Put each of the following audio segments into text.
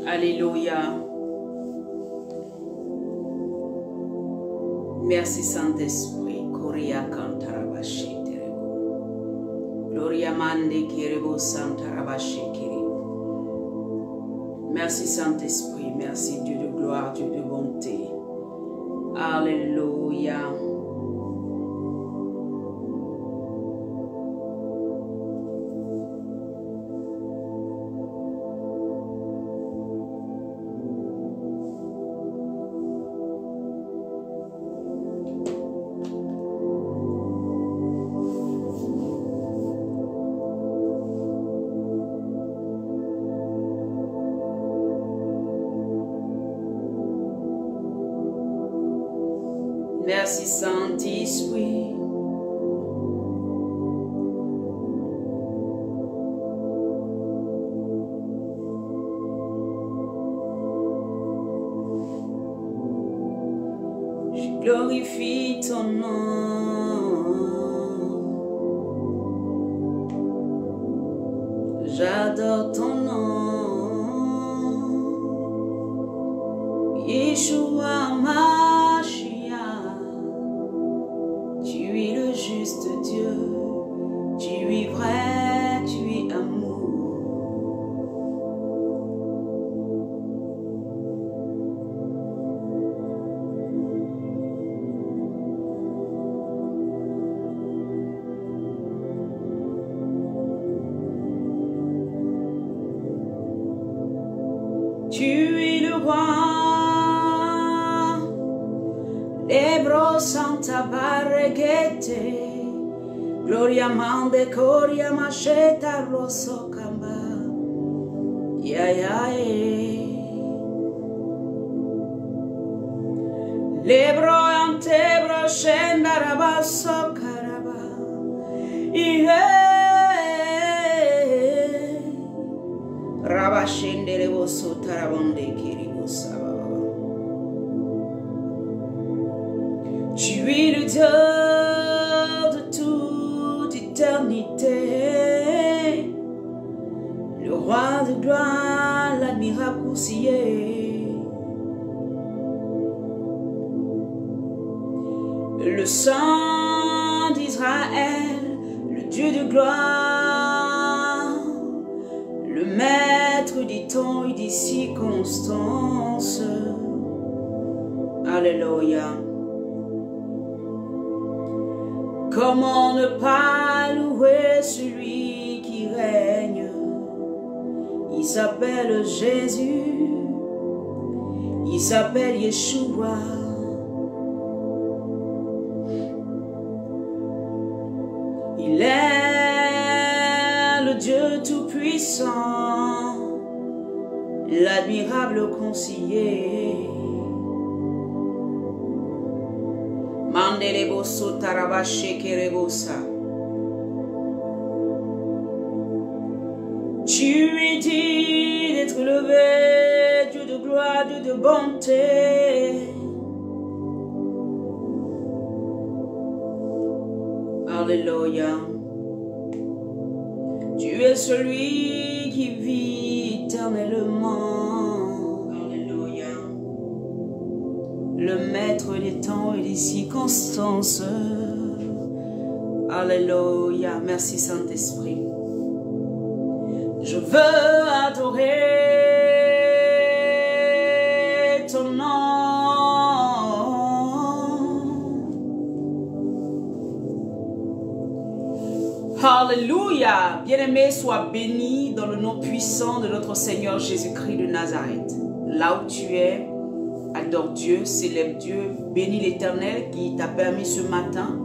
Alléluia. Merci Saint-Esprit. Korea kantarabashi terebo. Gloria mande kirebo santarabashi kirebo. Merci Saint-Esprit. Merci Dieu de gloire, Dieu de bonté. Alléluia. Merci Saint-Esprit. Je glorifie ton nom. J'adore ton nom. Yeshua Mashiach. Tu es le juste Dieu, tu es vrai, tu es amour. Tu es le roi, Lebro Santa Barreguete, Gloria Mande Coria Macheta Rosso Camba, Lebro Antebro Scenda Rabasso Caraba, Rabashende Revoso Tarabonde Kiribosa. Tu es le Dieu de toute éternité, le roi de gloire, l'admirable conseiller, le Saint d'Israël, le Dieu de gloire, le maître des temps et des circonstances. Alléluia. Comment ne pas louer celui qui règne? Il s'appelle Jésus, il s'appelle Yeshua. Il est le Dieu tout-puissant, l'admirable conseiller. Mandeleboso Tarabashe Kerebosa. Tu es dit d'être levé, Dieu de gloire, Dieu de bonté. Alléluia. Tu es celui qui vit éternellement. Alléluia. Le maître des temps et des circonstances. Alléluia. Merci Saint-Esprit. Je veux adorer ton nom. Alléluia. Bien-aimé, sois béni dans le nom puissant de notre Seigneur Jésus-Christ de Nazareth. Là où tu es, adore Dieu, célèbre Dieu, bénis l'Éternel qui t'a permis ce matin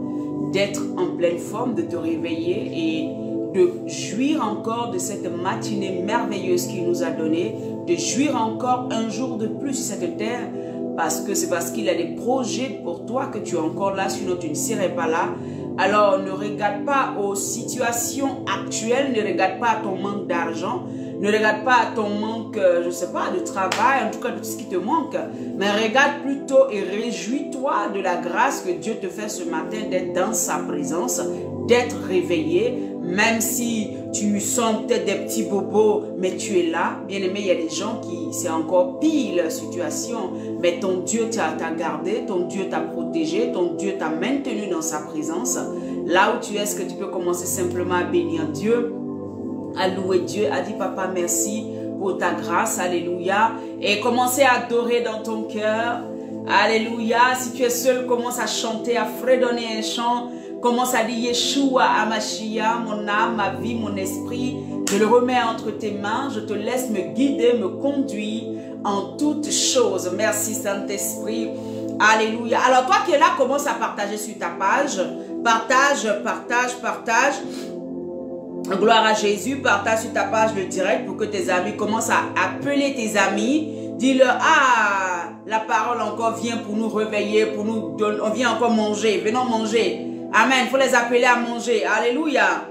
d'être en pleine forme, de te réveiller et de jouir encore de cette matinée merveilleuse qu'il nous a donnée, de jouir encore un jour de plus sur cette terre, parce que c'est parce qu'il a des projets pour toi que tu es encore là, sinon tu ne serais pas là. Alors ne regarde pas aux situations actuelles, ne regarde pas à ton manque d'argent, ne regarde pas à ton manque, je ne sais pas, de travail, en tout cas de tout ce qui te manque, mais regarde plutôt et réjouis-toi de la grâce que Dieu te fait ce matin d'être dans sa présence, d'être réveillé. même si tu sens peut-être des petits bobos, mais tu es là. Bien aimé, il y a des gens qui, c'est encore pire leur situation, mais ton Dieu t'a gardé, ton Dieu t'a protégé, ton Dieu t'a maintenu dans sa présence. Là où tu es, est-ce que tu peux commencer simplement à bénir Dieu, à louer Dieu, à dire papa merci pour ta grâce, alléluia, et commencer à adorer dans ton cœur. Alléluia. Si tu es seul, commence à chanter, à fredonner un chant. Commence à dire Yeshua Amashia, mon âme, ma vie, mon esprit. Je le remets entre tes mains. Je te laisse me guider, me conduire en toutes choses. Merci Saint-Esprit. Alléluia. Alors toi qui es là, commence à partager sur ta page. Partage. Gloire à Jésus. Partage sur ta page le direct pour que tes amis commencent à appeler tes amis. Dis-leur, ah, la parole encore vient pour nous réveiller, pour nous donner, on vient encore manger, venons manger. Amen, il faut les appeler à manger. Alléluia.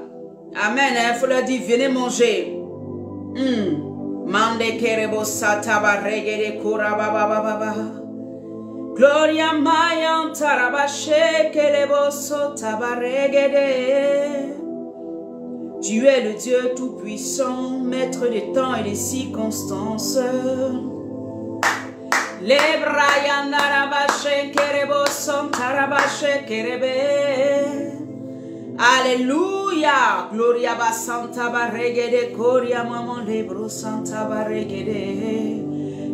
Amen, il faut leur dire, venez manger. Mande kerebo sataba regede kurababababa. Gloria mayan tarabashe kelebo sotaba regede. Tu es le Dieu tout-puissant, maître des temps et des circonstances. Les Brian Arabashe Kerebo son Tarabashe Kerebe. Alléluia. Gloria Basanta Barregede Koria Maman Lebro Santa Barregede.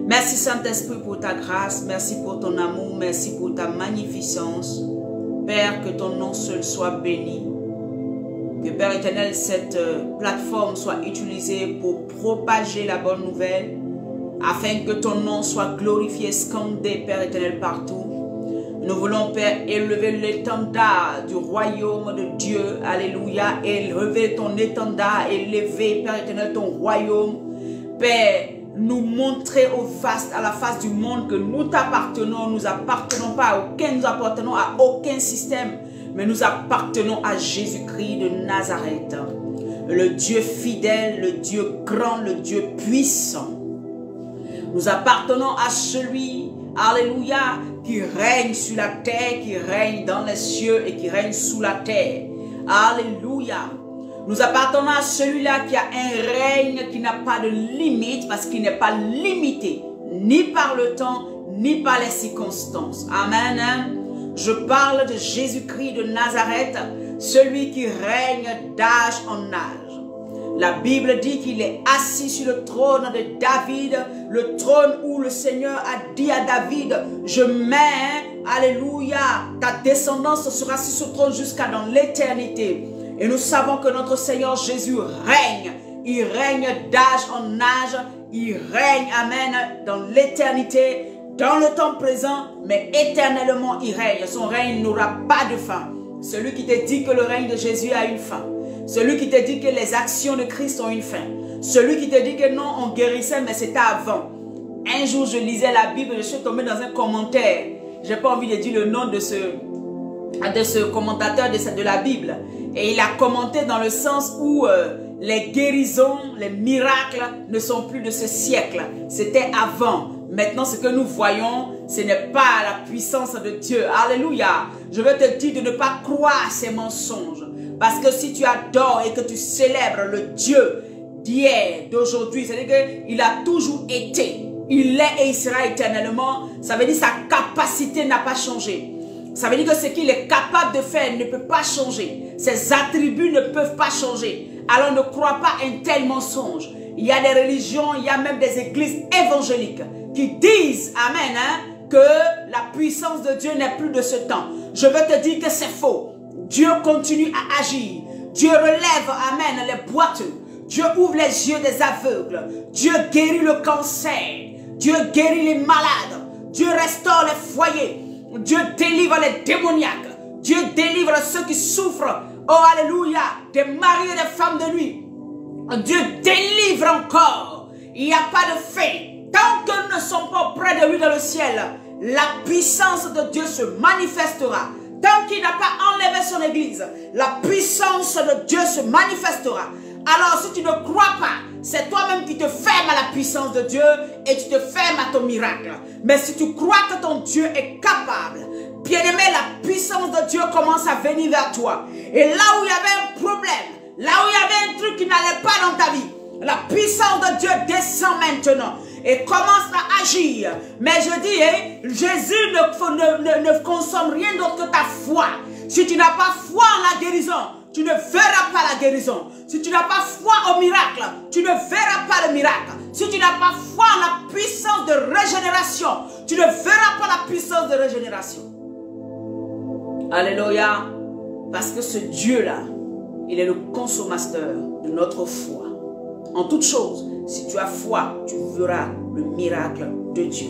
Merci Saint-Esprit pour ta grâce. Merci pour ton amour. Merci pour ta magnificence. Père, que ton nom seul soit béni. Que Père éternel, cette plateforme soit utilisée pour propager la bonne nouvelle. Afin que ton nom soit glorifié, scandé, Père éternel, partout. Nous voulons, Père, élever l'étendard du royaume de Dieu. Alléluia. Élever ton étendard, élever, Père éternel, ton royaume. Père, nous montrer à la face du monde que nous t'appartenons. Nous n'appartenons pas à aucun, nous appartenons à aucun système. Mais nous appartenons à Jésus-Christ de Nazareth. Le Dieu fidèle, le Dieu grand, le Dieu puissant. Nous appartenons à celui, alléluia, qui règne sur la terre, qui règne dans les cieux et qui règne sous la terre. Alléluia. Nous appartenons à celui-là qui a un règne qui n'a pas de limite parce qu'il n'est pas limité, ni par le temps, ni par les circonstances. Amen. Je parle de Jésus-Christ de Nazareth, celui qui règne d'âge en âge. La Bible dit qu'il est assis sur le trône de David, le trône où le Seigneur a dit à David, je mets, alléluia, ta descendance sera sur ce trône jusqu'à dans l'éternité. Et nous savons que notre Seigneur Jésus règne. Il règne d'âge en âge, il règne, amen, dans l'éternité, dans le temps présent, mais éternellement il règne. Son règne n'aura pas de fin. Celui qui te dit que le règne de Jésus a une fin. Celui qui te dit que les actions de Christ ont une fin. Celui qui te dit que non, on guérissait, mais c'était avant. Un jour, je lisais la Bible, je suis tombé dans un commentaire. Je n'ai pas envie de dire le nom de ce commentateur de la Bible. Et il a commenté dans le sens où les guérisons, les miracles ne sont plus de ce siècle. C'était avant. Maintenant, ce que nous voyons, ce n'est pas la puissance de Dieu. Alléluia. Je veux te dire de ne pas croire ces mensonges. Parce que si tu adores et que tu célèbres le Dieu d'hier, d'aujourd'hui, c'est-à-dire qu'il a toujours été, il est et il sera éternellement, ça veut dire que sa capacité n'a pas changé. Ça veut dire que ce qu'il est capable de faire ne peut pas changer. Ses attributs ne peuvent pas changer. Alors ne crois pas un tel mensonge. Il y a des religions, il y a même des églises évangéliques qui disent, amen, que la puissance de Dieu n'est plus de ce temps. Je veux te dire que c'est faux. Dieu continue à agir. Dieu relève, amen, les boiteux. Dieu ouvre les yeux des aveugles. Dieu guérit le cancer. Dieu guérit les malades. Dieu restaure les foyers. Dieu délivre les démoniaques. Dieu délivre ceux qui souffrent. Oh, alléluia. Des maris et des femmes de nuit. Dieu délivre encore. Il n'y a pas de fin. Tant que nous ne sommes pas près de lui dans le ciel, la puissance de Dieu se manifestera. Tant qu'il n'a pas enlevé son église, la puissance de Dieu se manifestera. Alors si tu ne crois pas, c'est toi-même qui te fermes à la puissance de Dieu et tu te fermes à ton miracle. Mais si tu crois que ton Dieu est capable, bien-aimé, la puissance de Dieu commence à venir vers toi. Et là où il y avait un problème, Là où il y avait un truc qui n'allait pas dans ta vie, la puissance de Dieu descend maintenant et commence à agir. Mais je dis, hein, Jésus ne consomme rien d'autre que ta foi. Si tu n'as pas foi en la guérison, tu ne verras pas la guérison. Si tu n'as pas foi au miracle, tu ne verras pas le miracle. Si tu n'as pas foi en la puissance de régénération, tu ne verras pas la puissance de régénération. Alléluia. Parce que ce Dieu-là, il est le consommateur de notre foi. En toute chose, si tu as foi, tu verras le miracle de Dieu.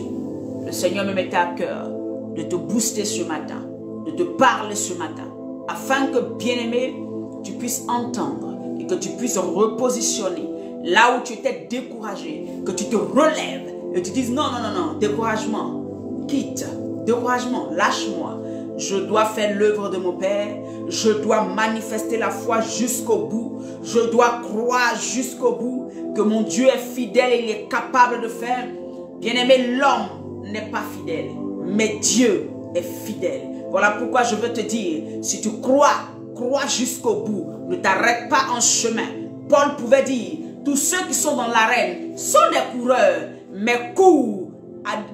Le Seigneur me mettait à cœur de te booster ce matin, de te parler ce matin, afin que, bien-aimé, tu puisses entendre et que tu puisses repositionner là où tu étais découragé, que tu te relèves et tu dises non, non, non, non, découragement, quitte, découragement, lâche-moi. Je dois faire l'œuvre de mon Père, je dois manifester la foi jusqu'au bout, je dois croire jusqu'au bout que mon Dieu est fidèle et il est capable de faire. Bien-aimé, l'homme n'est pas fidèle, mais Dieu est fidèle. Voilà pourquoi je veux te dire, si tu crois, crois jusqu'au bout, ne t'arrête pas en chemin. Paul pouvait dire, tous ceux qui sont dans l'arène sont des coureurs, mais cours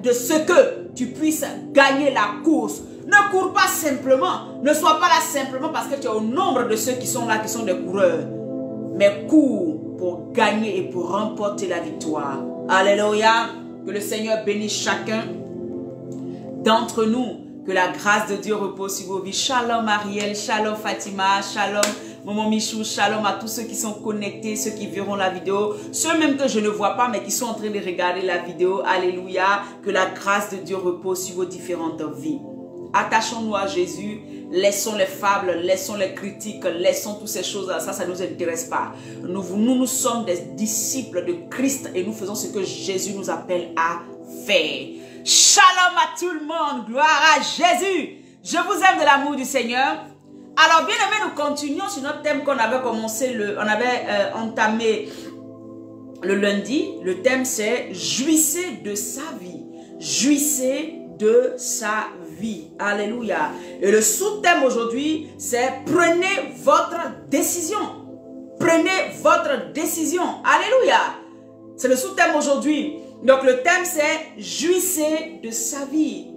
de ce que tu puisses gagner la course. Ne cours pas simplement, ne sois pas là simplement parce que tu es au nombre de ceux qui sont là, qui sont des coureurs. Mais cours pour gagner et pour remporter la victoire. Alléluia. Que le Seigneur bénisse chacun d'entre nous. Que la grâce de Dieu repose sur vos vies. Shalom Ariel, shalom Fatima, shalom Maman Michou, shalom à tous ceux qui sont connectés, ceux qui verront la vidéo, ceux même que je ne vois pas mais qui sont en train de regarder la vidéo. Alléluia. Que la grâce de Dieu repose sur vos différentes vies. Attachons-nous à Jésus, laissons les fables, laissons les critiques, laissons toutes ces choses-là, ça ne nous intéresse pas. Nous sommes des disciples de Christ et nous faisons ce que Jésus nous appelle à faire. Shalom à tout le monde, gloire à Jésus. Je vous aime de l'amour du Seigneur. Alors bien aimé, nous continuons sur notre thème qu'on avait commencé, entamé le lundi. Le thème c'est « Jouissez de sa vie ». Jouissez de sa vie. Alléluia. Et le sous-thème aujourd'hui, c'est « Prenez votre décision ». Prenez votre décision. Alléluia. C'est le sous-thème aujourd'hui. Donc le thème c'est « Jouissez de sa vie ».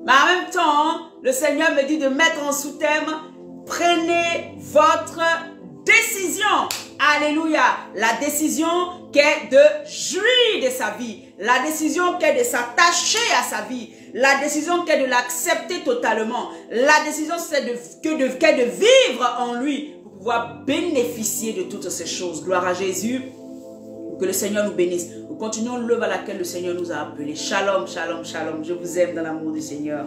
Mais en même temps, le Seigneur me dit de mettre en sous-thème « Prenez votre décision ». Alléluia. La décision qu'est de jouir de sa vie. La décision qu'est de s'attacher à sa vie. La décision qu'est de l'accepter totalement. La décision qu'est de vivre en lui pour pouvoir bénéficier de toutes ces choses. Gloire à Jésus. Que le Seigneur nous bénisse. Nous continuons l'œuvre à laquelle le Seigneur nous a appelés. Shalom, shalom, shalom. Je vous aime dans l'amour du Seigneur.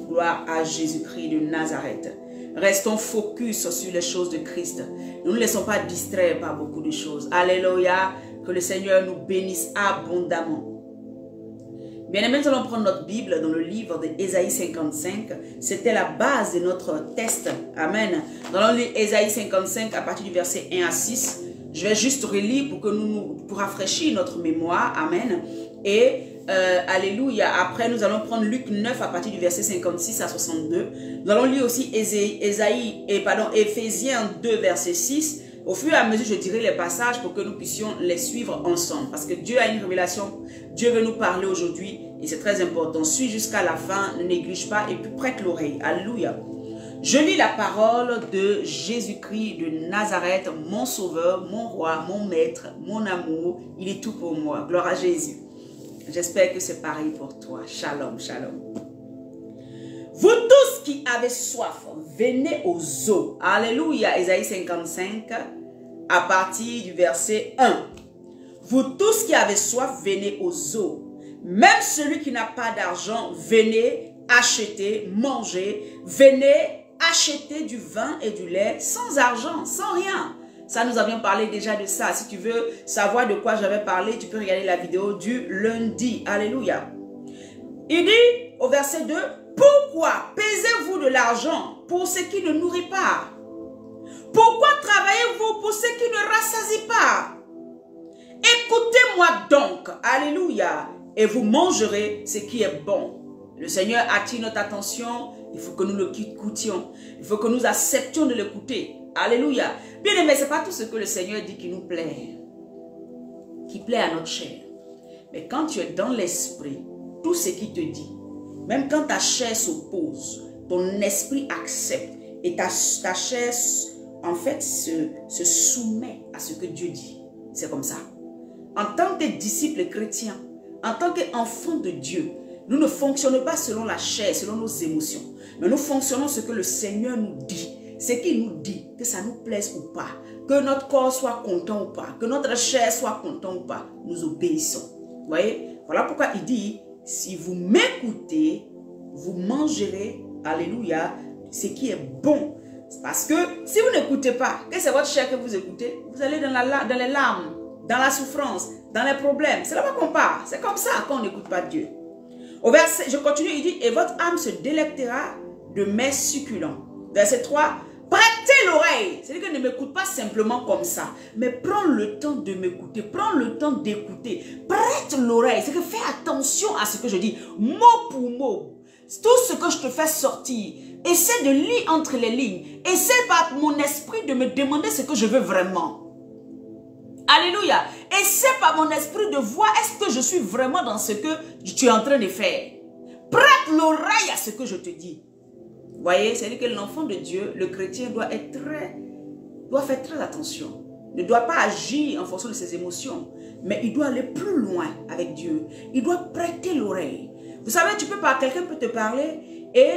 Gloire à Jésus-Christ de Nazareth. Restons focus sur les choses de Christ. Ne nous laissons pas distraire par beaucoup de choses. Alléluia. Que le Seigneur nous bénisse abondamment. Bien-aimés, nous allons prendre notre Bible dans le livre d'Ésaïe 55. C'était la base de notre test. Amen. Nous allons lire Ésaïe 55 à partir du verset 1 à 6. Je vais juste relire pour rafraîchir notre mémoire. Amen. Et alléluia. Après, nous allons prendre Luc 9 à partir du verset 56 à 62. Nous allons lire aussi Éphésiens 2 verset 6. Au fur et à mesure, je dirai les passages pour que nous puissions les suivre ensemble. Parce que Dieu a une révélation. Dieu veut nous parler aujourd'hui. Et c'est très important. Suis jusqu'à la fin. Ne néglige pas. Et puis prête l'oreille. Alléluia. Je lis la parole de Jésus-Christ de Nazareth, mon sauveur, mon roi, mon maître, mon amour. Il est tout pour moi. Gloire à Jésus. J'espère que c'est pareil pour toi. Shalom, shalom. Vous tous qui avez soif, venez aux eaux. Alléluia. Ésaïe 55, à partir du verset 1. Vous tous qui avez soif, venez aux eaux. Même celui qui n'a pas d'argent, venez acheter, manger. Venez acheter du vin et du lait sans argent, sans rien. Ça, nous avions parlé déjà de ça. Si tu veux savoir de quoi j'avais parlé, tu peux regarder la vidéo du lundi. Alléluia. Il dit au verset 2, pourquoi pesez-vous de l'argent pour ce qui ne nourrit pas? Pourquoi travaillez-vous pour ce qui ne rassasie pas? Écoutez-moi donc, alléluia, et vous mangerez ce qui est bon. Le Seigneur attire notre attention. Il faut que nous l'écoutions. Il faut que nous acceptions de l'écouter. Alléluia. Bien aimé, ce n'est pas tout ce que le Seigneur dit qui nous plaît. Qui plaît à notre chair. Mais quand tu es dans l'esprit, tout ce qu'il te dit, même quand ta chair s'oppose, ton esprit accepte et ta chair, en fait, se soumet à ce que Dieu dit. C'est comme ça. En tant que disciples chrétiens, en tant qu'enfants de Dieu, nous ne fonctionnons pas selon la chair, selon nos émotions, mais nous fonctionnons ce que le Seigneur nous dit. Ce qu'il nous dit, que ça nous plaise ou pas, que notre corps soit content ou pas, que notre chair soit content ou pas, nous obéissons. Vous voyez? Voilà pourquoi il dit, si vous m'écoutez, vous mangerez, alléluia, ce qui est bon. Parce que si vous n'écoutez pas, que c'est votre chair que vous écoutez, vous allez dans les larmes, dans la souffrance, dans les problèmes. C'est là-bas qu'on part. C'est comme ça qu'on n'écoute pas Dieu. Au verset, je continue, il dit, et votre âme se délectera de mets succulents. Verset 3, prêtez l'oreille. C'est-à-dire que ne m'écoute pas simplement comme ça, mais prends le temps de m'écouter, prends le temps d'écouter. Prête l'oreille, c'est que fais attention à ce que je dis, mot pour mot. Tout ce que je te fais sortir, essaie de lire entre les lignes. Essaie par mon esprit de me demander ce que je veux vraiment. Alléluia. Essaie par mon esprit de voir est-ce que je suis vraiment dans ce que tu es en train de faire. Prête l'oreille à ce que je te dis. Vous voyez, c'est-à-dire que l'enfant de Dieu, le chrétien doit faire très attention. Ne doit pas agir en fonction de ses émotions, mais il doit aller plus loin avec Dieu. Il doit prêter l'oreille. Vous savez, quelqu'un peut te parler et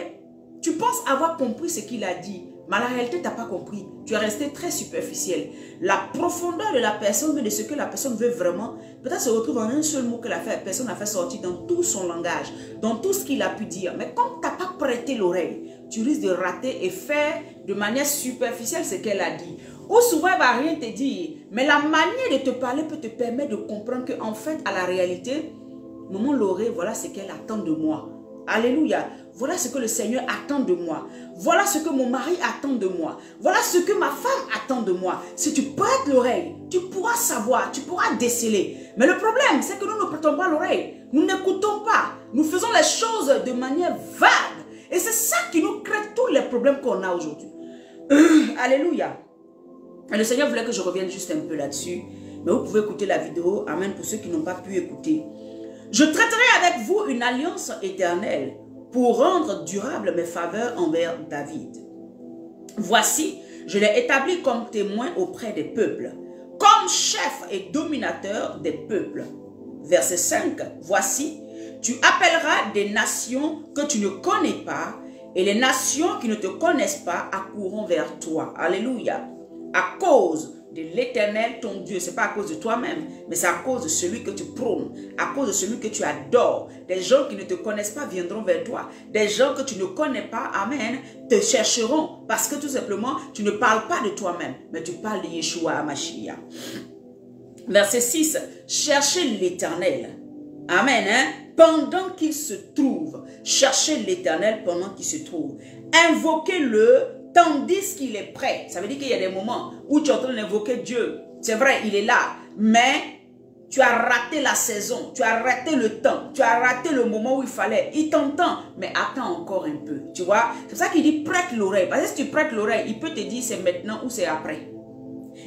tu penses avoir compris ce qu'il a dit. Mais la réalité, tu n'as pas compris. Tu es resté très superficiel. La profondeur de la personne, mais de ce que la personne veut vraiment, peut-être se retrouve en un seul mot que la personne a fait sortir dans tout son langage, dans tout ce qu'il a pu dire. Mais quand tu n'as pas prêté l'oreille, tu risques de rater et faire de manière superficielle ce qu'elle a dit. Ou souvent, elle ne va rien te dire. Mais la manière de te parler peut te permettre de comprendre qu'en fait, à la réalité, maman l'oreille, voilà ce qu'elle attend de moi. Alléluia. Voilà ce que le Seigneur attend de moi. Voilà ce que mon mari attend de moi. Voilà ce que ma femme attend de moi. Si tu prêtes l'oreille, tu pourras savoir, tu pourras déceler. Mais le problème, c'est que nous ne prêtons pas l'oreille. Nous n'écoutons pas. Nous faisons les choses de manière vague. Et c'est ça qui nous crée tous les problèmes qu'on a aujourd'hui. Alléluia. Et le Seigneur voulait que je revienne juste un peu là-dessus. Mais vous pouvez écouter la vidéo. Amen pour ceux qui n'ont pas pu écouter. Je traiterai avec vous une alliance éternelle pour rendre durable mes faveurs envers David. Voici, je l'ai établi comme témoin auprès des peuples, comme chef et dominateur des peuples. Verset 5, voici, tu appelleras des nations que tu ne connais pas, et les nations qui ne te connaissent pas accourront vers toi. Alléluia. À cause de l'Éternel, ton Dieu, ce n'est pas à cause de toi-même, mais c'est à cause de celui que tu prônes, à cause de celui que tu adores. Des gens qui ne te connaissent pas viendront vers toi. Des gens que tu ne connais pas, amen, te chercheront parce que tout simplement, tu ne parles pas de toi-même, mais tu parles de Yeshua HaMashiach. Verset 6, cherchez l'Éternel. Amen, hein? Pendant qu'il se trouve. Cherchez l'Éternel pendant qu'il se trouve. Invoquez-le tandis qu'il est prêt. Ça veut dire qu'il y a des moments où tu es en train d'invoquer Dieu. C'est vrai, il est là. Mais tu as raté la saison. Tu as raté le temps. Tu as raté le moment où il fallait. Il t'entend, mais attends encore un peu. Tu vois? C'est pour ça qu'il dit prête l'oreille. Parce que si tu prêtes l'oreille, il peut te dire c'est maintenant ou c'est après.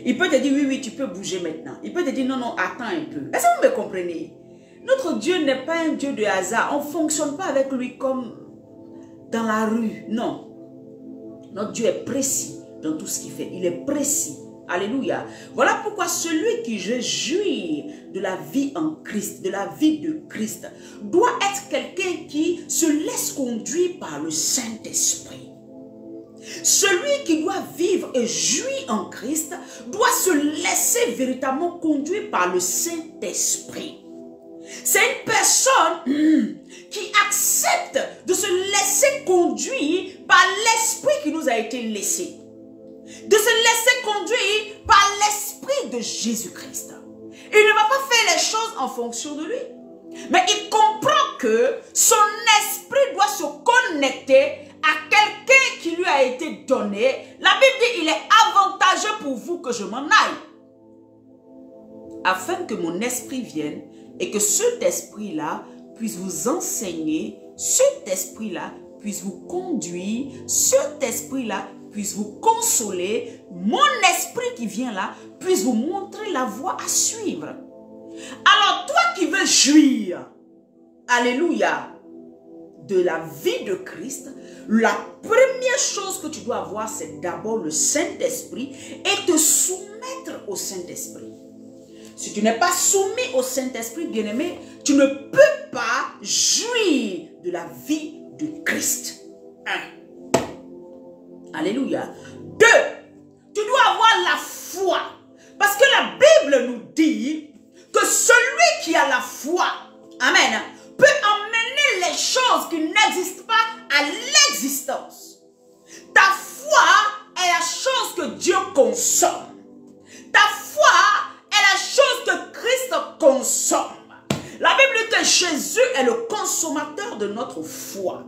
Il peut te dire oui, oui, tu peux bouger maintenant. Il peut te dire non, non, attends un peu. Est-ce que vous me comprenez? Notre Dieu n'est pas un Dieu de hasard. On ne fonctionne pas avec lui comme dans la rue. Non. Notre Dieu est précis dans tout ce qu'il fait. Il est précis. Alléluia. Voilà pourquoi celui qui veut jouir de la vie en Christ, de la vie de Christ, doit être quelqu'un qui se laisse conduire par le Saint-Esprit. Celui qui doit vivre et jouir en Christ doit se laisser véritablement conduire par le Saint-Esprit. C'est une personne qui accepte de se laisser conduire par l'esprit qui nous a été laissé. De se laisser conduire par l'esprit de Jésus-Christ. Il ne va pas faire les choses en fonction de lui. Mais il comprend que son esprit doit se connecter à quelqu'un qui lui a été donné. La Bible dit, il est avantageux pour vous que je m'en aille. Afin que mon esprit vienne et que cet esprit-là puisse vous enseigner, cet esprit-là puisse vous conduire, cet esprit-là puisse vous consoler, mon esprit qui vient là puisse vous montrer la voie à suivre. Alors toi qui veux jouir, alléluia, de la vie de Christ, la première chose que tu dois avoir, c'est d'abord le Saint-Esprit et te soumettre au Saint-Esprit. Si tu n'es pas soumis au Saint-Esprit, bien-aimé, tu ne peux pas jouir de la vie de Christ. 1. Alléluia. 2. Tu dois avoir la foi. Parce que la Bible nous dit que celui qui a la foi, amen, peut emmener les choses qui n'existent pas à l'existence. Ta foi est la chose que Dieu consomme. Ta foi est la chose que Christ consomme. La Bible dit que Jésus est le consommateur de notre foi.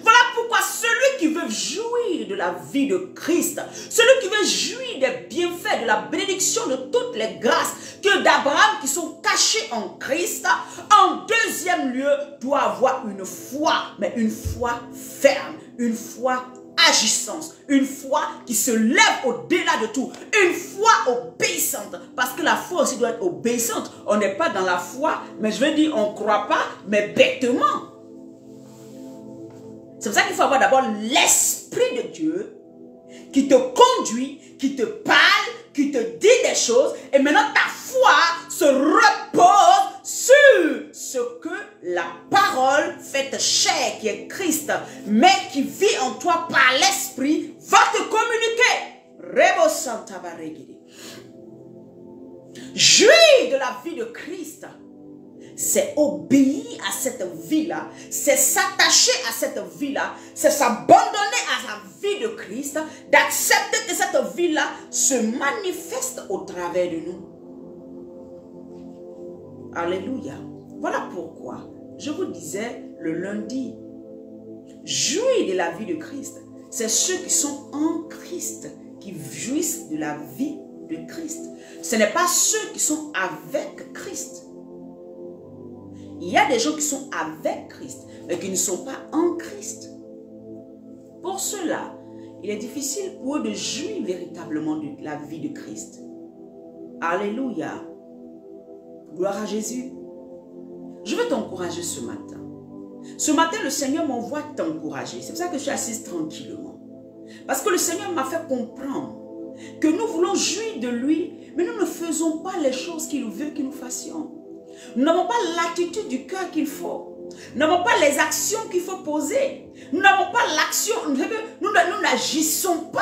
Voilà pourquoi celui qui veut jouir de la vie de Christ, celui qui veut jouir des bienfaits, de la bénédiction, de toutes les grâces que d'Abraham qui sont cachées en Christ, en deuxième lieu, doit avoir une foi, mais une foi ferme, une foi agissante, une foi qui se lève au-delà de tout, une foi obéissante, parce que la foi aussi doit être obéissante. On n'est pas dans la foi, mais je veux dire, on ne croit pas, mais bêtement. C'est pour ça qu'il faut avoir d'abord l'Esprit de Dieu qui te conduit, qui te parle, qui te dit des choses. Et maintenant, ta foi se repose sur ce que la parole faite chair, qui est Christ, mais qui vit en toi par l'Esprit, va te communiquer. Rebo Santa Baregede. Jouir de la vie de Christ, c'est obéir à cette vie-là, c'est s'attacher à cette vie-là, c'est s'abandonner à la vie de Christ, d'accepter que cette vie-là se manifeste au travers de nous. Alléluia. Voilà pourquoi je vous disais le lundi, jouir de la vie de Christ, c'est ceux qui sont en Christ, qui jouissent de la vie de Christ. Ce n'est pas ceux qui sont avec Christ. Il y a des gens qui sont avec Christ, mais qui ne sont pas en Christ. Pour cela, il est difficile pour eux de jouir véritablement de la vie de Christ. Alléluia. Gloire à Jésus. Je veux t'encourager ce matin. Ce matin, le Seigneur m'envoie t'encourager. C'est pour ça que je suis assise tranquillement. Parce que le Seigneur m'a fait comprendre que nous voulons jouir de lui, mais nous ne faisons pas les choses qu'il veut que nous fassions. Nous n'avons pas l'attitude du cœur qu'il faut. Nous n'avons pas les actions qu'il faut poser. Nous n'avons pas l'action. Nous n'agissons pas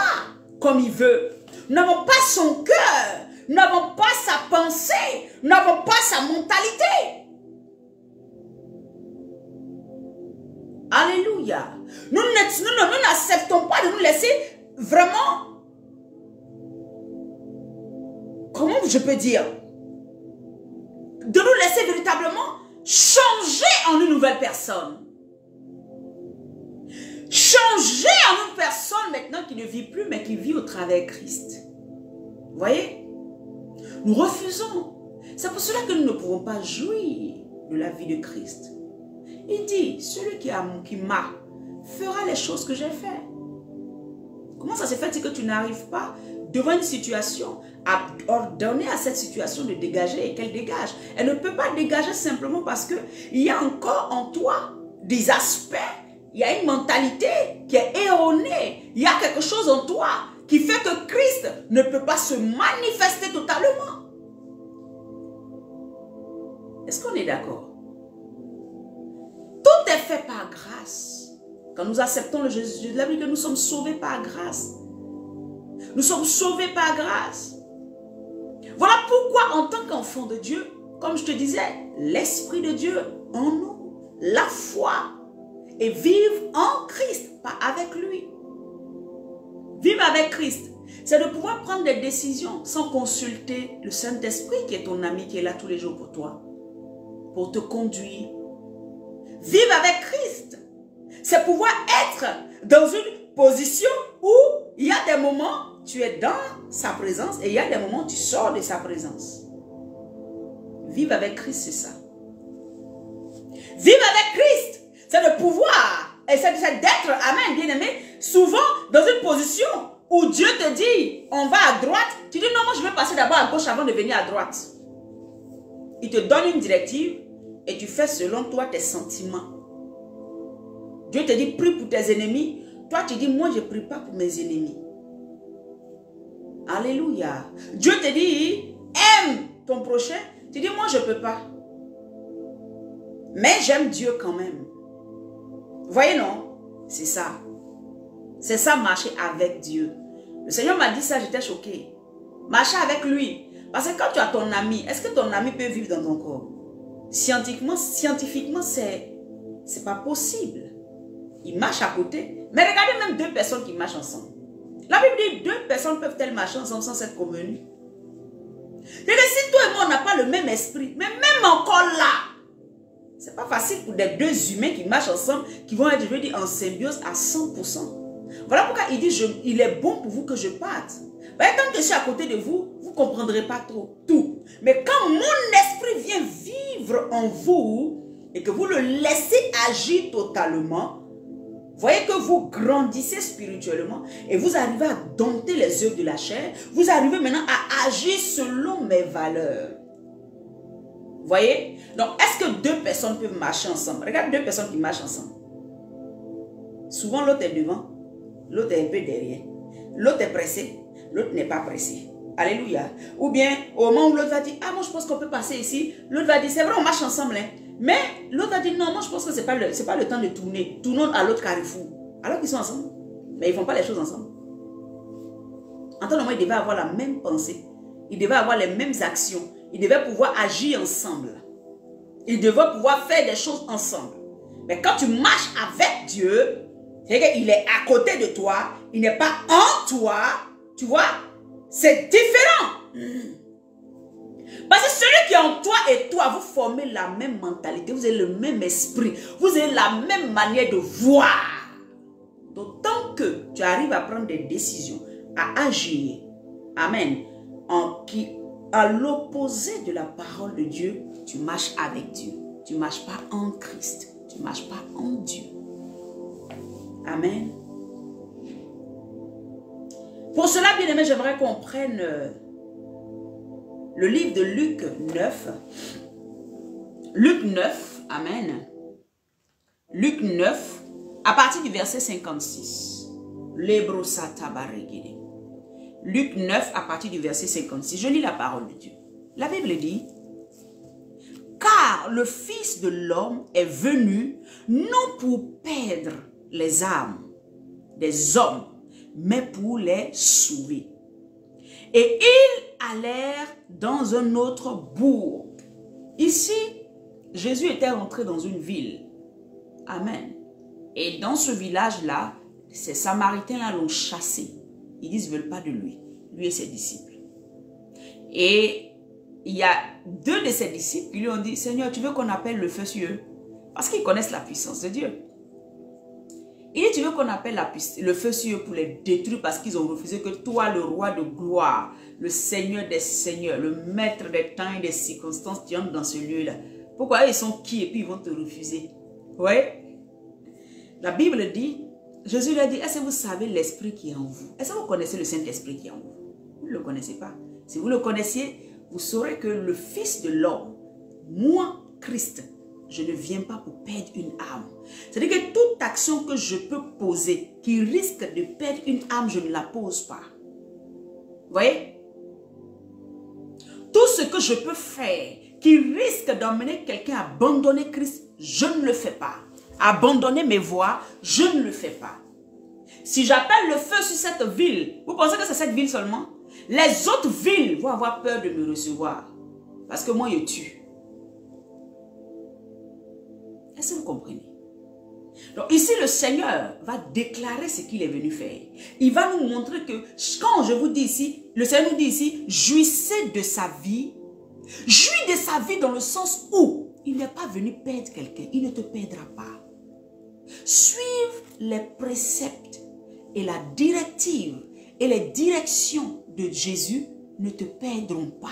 comme il veut. Nous n'avons pas son cœur. Nous n'avons pas sa pensée. Nous n'avons pas sa mentalité. Alléluia. Nous n'acceptons pas de nous laisser vraiment, comment je peux dire, de nous laisser véritablement changer en une nouvelle personne. Changer en une personne maintenant qui ne vit plus, mais qui vit au travers de Christ. Vous voyez? Nous refusons. C'est pour cela que nous ne pouvons pas jouir de la vie de Christ. Il dit, celui qui m'a fera les choses que j'ai fait. Comment ça se fait que tu n'arrives pas devant une situation à ordonner à cette situation de dégager et qu'elle dégage? Elle ne peut pas dégager simplement parce qu'il y a encore en toi des aspects, il y a une mentalité qui est erronée, il y a quelque chose en toi qui fait que Christ ne peut pas se manifester totalement. Est-ce qu'on est d'accord? Tout est fait par grâce. Quand nous acceptons le Jésus, la Bible dit que nous sommes sauvés par grâce. Nous sommes sauvés par grâce. Voilà pourquoi en tant qu'enfant de Dieu, comme je te disais, l'Esprit de Dieu en nous, la foi, et vivre en Christ, pas avec lui. Vivre avec Christ, c'est de pouvoir prendre des décisions sans consulter le Saint-Esprit qui est ton ami, qui est là tous les jours pour toi, pour te conduire. Vivre avec Christ, c'est pouvoir être dans une position où il y a des moments tu es dans sa présence et il y a des moments où tu sors de sa présence. Vivre avec Christ, c'est ça. Vivre avec Christ, c'est de pouvoir, et c'est d'être, amen, bien-aimé, souvent dans une position Ou Dieu te dit, on va à droite. Tu dis, non, moi je vais passer d'abord à gauche avant de venir à droite. Il te donne une directive et tu fais selon toi tes sentiments. Dieu te dit, prie pour tes ennemis. Toi, tu dis, moi je ne prie pas pour mes ennemis. Alléluia. Dieu te dit, aime ton prochain. Tu dis, moi je ne peux pas. Mais j'aime Dieu quand même. Voyez, non? C'est ça. C'est ça, marcher avec Dieu. Le Seigneur m'a dit ça, j'étais choquée. Marcher avec lui. Parce que quand tu as ton ami, est-ce que ton ami peut vivre dans ton corps? Scientifiquement, c'est pas possible. Il marche à côté. Mais regardez même deux personnes qui marchent ensemble. La Bible dit, deux personnes peuvent-elles marcher ensemble sans être convenues? C'est que si toi et moi, on n'a pas le même esprit, mais même encore là, c'est pas facile pour des deux humains qui marchent ensemble, qui vont être, je veux dire, en symbiose à 100%. Voilà pourquoi il dit, il est bon pour vous que je parte. Ben, tant que je suis à côté de vous, vous ne comprendrez pas trop tout. Mais quand mon esprit vient vivre en vous, et que vous le laissez agir totalement, voyez que vous grandissez spirituellement et vous arrivez à dompter les œuvres de la chair. Vous arrivez maintenant à agir selon mes valeurs. Voyez? Donc, est-ce que deux personnes peuvent marcher ensemble? Regarde deux personnes qui marchent ensemble. Souvent, l'autre est devant, l'autre est un peu derrière. L'autre est pressé, l'autre n'est pas pressé. Alléluia. Ou bien, au moment où l'autre va dire, ah, moi je pense qu'on peut passer ici. L'autre va dire, c'est vrai, on marche ensemble, hein. Mais l'autre va dire, non, moi je pense que ce n'est pas le temps de tourner. Tournons à l'autre carrefour. Alors qu'ils sont ensemble. Mais ils ne font pas les choses ensemble. En tant que moi, ils devaient avoir la même pensée. Ils devaient avoir les mêmes actions. Ils devaient pouvoir agir ensemble. Ils devaient pouvoir faire des choses ensemble. Mais quand tu marches avec Dieu, c'est qu'il est à côté de toi. Il n'est pas en toi. Tu vois? C'est différent. Parce que celui qui est en toi et toi, vous formez la même mentalité, vous avez le même esprit, vous avez la même manière de voir. D'autant que tu arrives à prendre des décisions, à agir, amen, à l'opposé de la parole de Dieu, tu marches avec Dieu. Tu ne marches pas en Christ, tu ne marches pas en Dieu. Amen. Pour cela, bien aimé, j'aimerais qu'on prenne le livre de Luc 9. Luc 9, amen. Luc 9, à partir du verset 56. Luc 9, à partir du verset 56. Je lis la parole de Dieu. La Bible dit, car le Fils de l'homme est venu non pour perdre les âmes des hommes, mais pour les sauver. Et ils allèrent dans un autre bourg. Ici, Jésus était rentré dans une ville. Amen. Et dans ce village-là, ces Samaritains-là l'ont chassé. Ils disent qu'ils ne veulent pas de lui, lui et ses disciples. Et il y a deux de ses disciples qui lui ont dit, Seigneur, tu veux qu'on appelle le feu sur eux? Parce qu'ils connaissent la puissance de Dieu. Il dit, tu veux qu'on appelle le feu sur eux pour les détruire parce qu'ils ont refusé que toi, le roi de gloire, le Seigneur des seigneurs, le maître des temps et des circonstances, tu entres dans ce lieu-là. Pourquoi ils sont qui et puis ils vont te refuser? Oui. La Bible dit, Jésus lui a dit, est-ce que vous savez l'esprit qui est en vous? Est-ce que vous connaissez le Saint-Esprit qui est en vous? Vous ne le connaissez pas. Si vous le connaissiez, vous saurez que le Fils de l'homme, moi, Christ, je ne viens pas pour perdre une âme. C'est-à-dire que toute action que je peux poser qui risque de perdre une âme, je ne la pose pas. Vous voyez? Tout ce que je peux faire qui risque d'emmener quelqu'un à abandonner Christ, je ne le fais pas. Abandonner mes voies, je ne le fais pas. Si j'appelle le feu sur cette ville, vous pensez que c'est cette ville seulement? Les autres villes vont avoir peur de me recevoir. Parce que moi, je tue. Est-ce que vous comprenez? Donc ici, le Seigneur va déclarer ce qu'il est venu faire. Il va nous montrer que quand je vous dis ici, le Seigneur nous dit ici, jouissez de sa vie. Jouis de sa vie dans le sens où il n'est pas venu perdre quelqu'un. Il ne te perdra pas. Suive les préceptes et la directive et les directions de Jésus ne te perdront pas.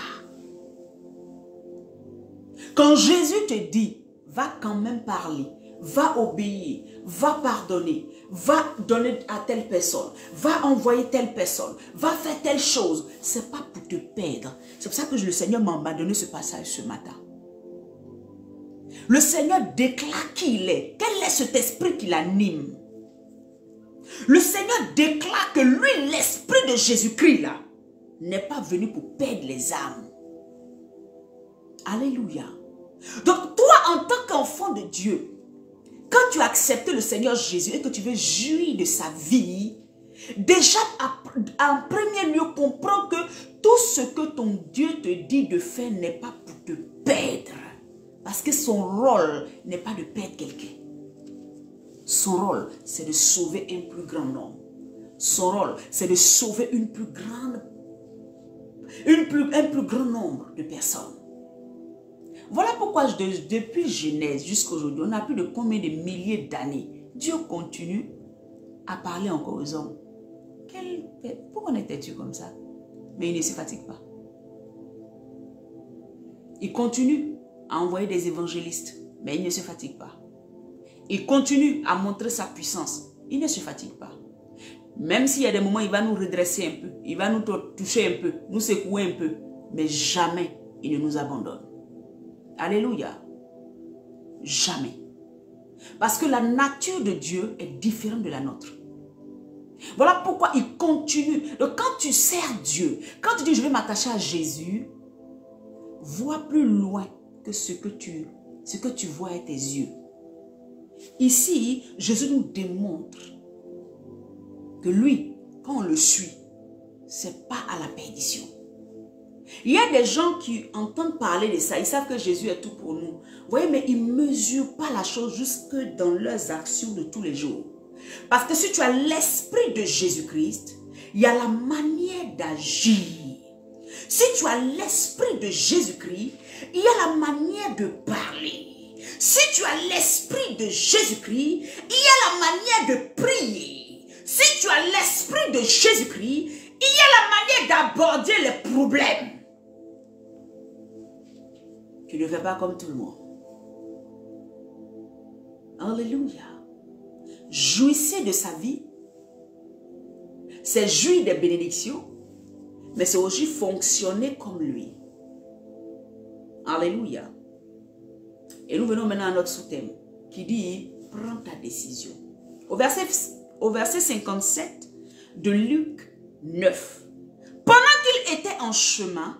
Quand Jésus te dit, va quand même parler, va obéir, va pardonner, va donner à telle personne, va envoyer telle personne, va faire telle chose. Ce n'est pas pour te perdre. C'est pour ça que le Seigneur m'a donné ce passage ce matin. Le Seigneur déclare qui il est. Quel est cet esprit qui l'anime? Le Seigneur déclare que lui, l'esprit de Jésus-Christ là, n'est pas venu pour perdre les âmes. Alléluia. Donc toi, en tant qu'enfant de Dieu, quand tu as accepté le Seigneur Jésus et que tu veux jouir de sa vie, déjà en premier lieu, comprends que tout ce que ton Dieu te dit de faire n'est pas pour te perdre. Parce que son rôle n'est pas de perdre quelqu'un. Son rôle, c'est de sauver un plus grand nombre. Son rôle, c'est de sauver un plus grand nombre de personnes. Voilà pourquoi depuis Genèse jusqu'à aujourd'hui, on a plus de combien de milliers d'années, Dieu continue à parler encore aux hommes. Pourquoi étais-tu comme ça? Mais il ne se fatigue pas. Il continue à envoyer des évangélistes, mais il ne se fatigue pas. Il continue à montrer sa puissance, il ne se fatigue pas. Même s'il y a des moments, il va nous redresser un peu, il va nous toucher un peu, nous secouer un peu, mais jamais il ne nous abandonne. Alléluia. Jamais. Parce que la nature de Dieu est différente de la nôtre. Voilà pourquoi il continue. Donc quand tu sers Dieu, quand tu dis je vais m'attacher à Jésus, vois plus loin que ce que tu vois avec tes yeux. Ici, Jésus nous démontre que lui, quand on le suit, c'est pas à la perdition. Il y a des gens qui entendent parler de ça, ils savent que Jésus est tout pour nous. Vous voyez, mais ils ne mesurent pas la chose jusque dans leurs actions de tous les jours. Parce que si tu as l'esprit de Jésus-Christ, il y a la manière d'agir. Si tu as l'esprit de Jésus-Christ, il y a la manière de parler. Si tu as l'esprit de Jésus-Christ, il y a la manière de prier. Si tu as l'esprit de Jésus-Christ, il y a la manière d'aborder les problèmes. Tu ne fais pas comme tout le monde. Alléluia. Jouissez de sa vie. C'est jouir des bénédictions, mais c'est aussi fonctionner comme lui. Alléluia. Et nous venons maintenant à notre sous-thème qui dit, prends ta décision. Au verset 57 de Luc 9. Pendant qu'il était en chemin,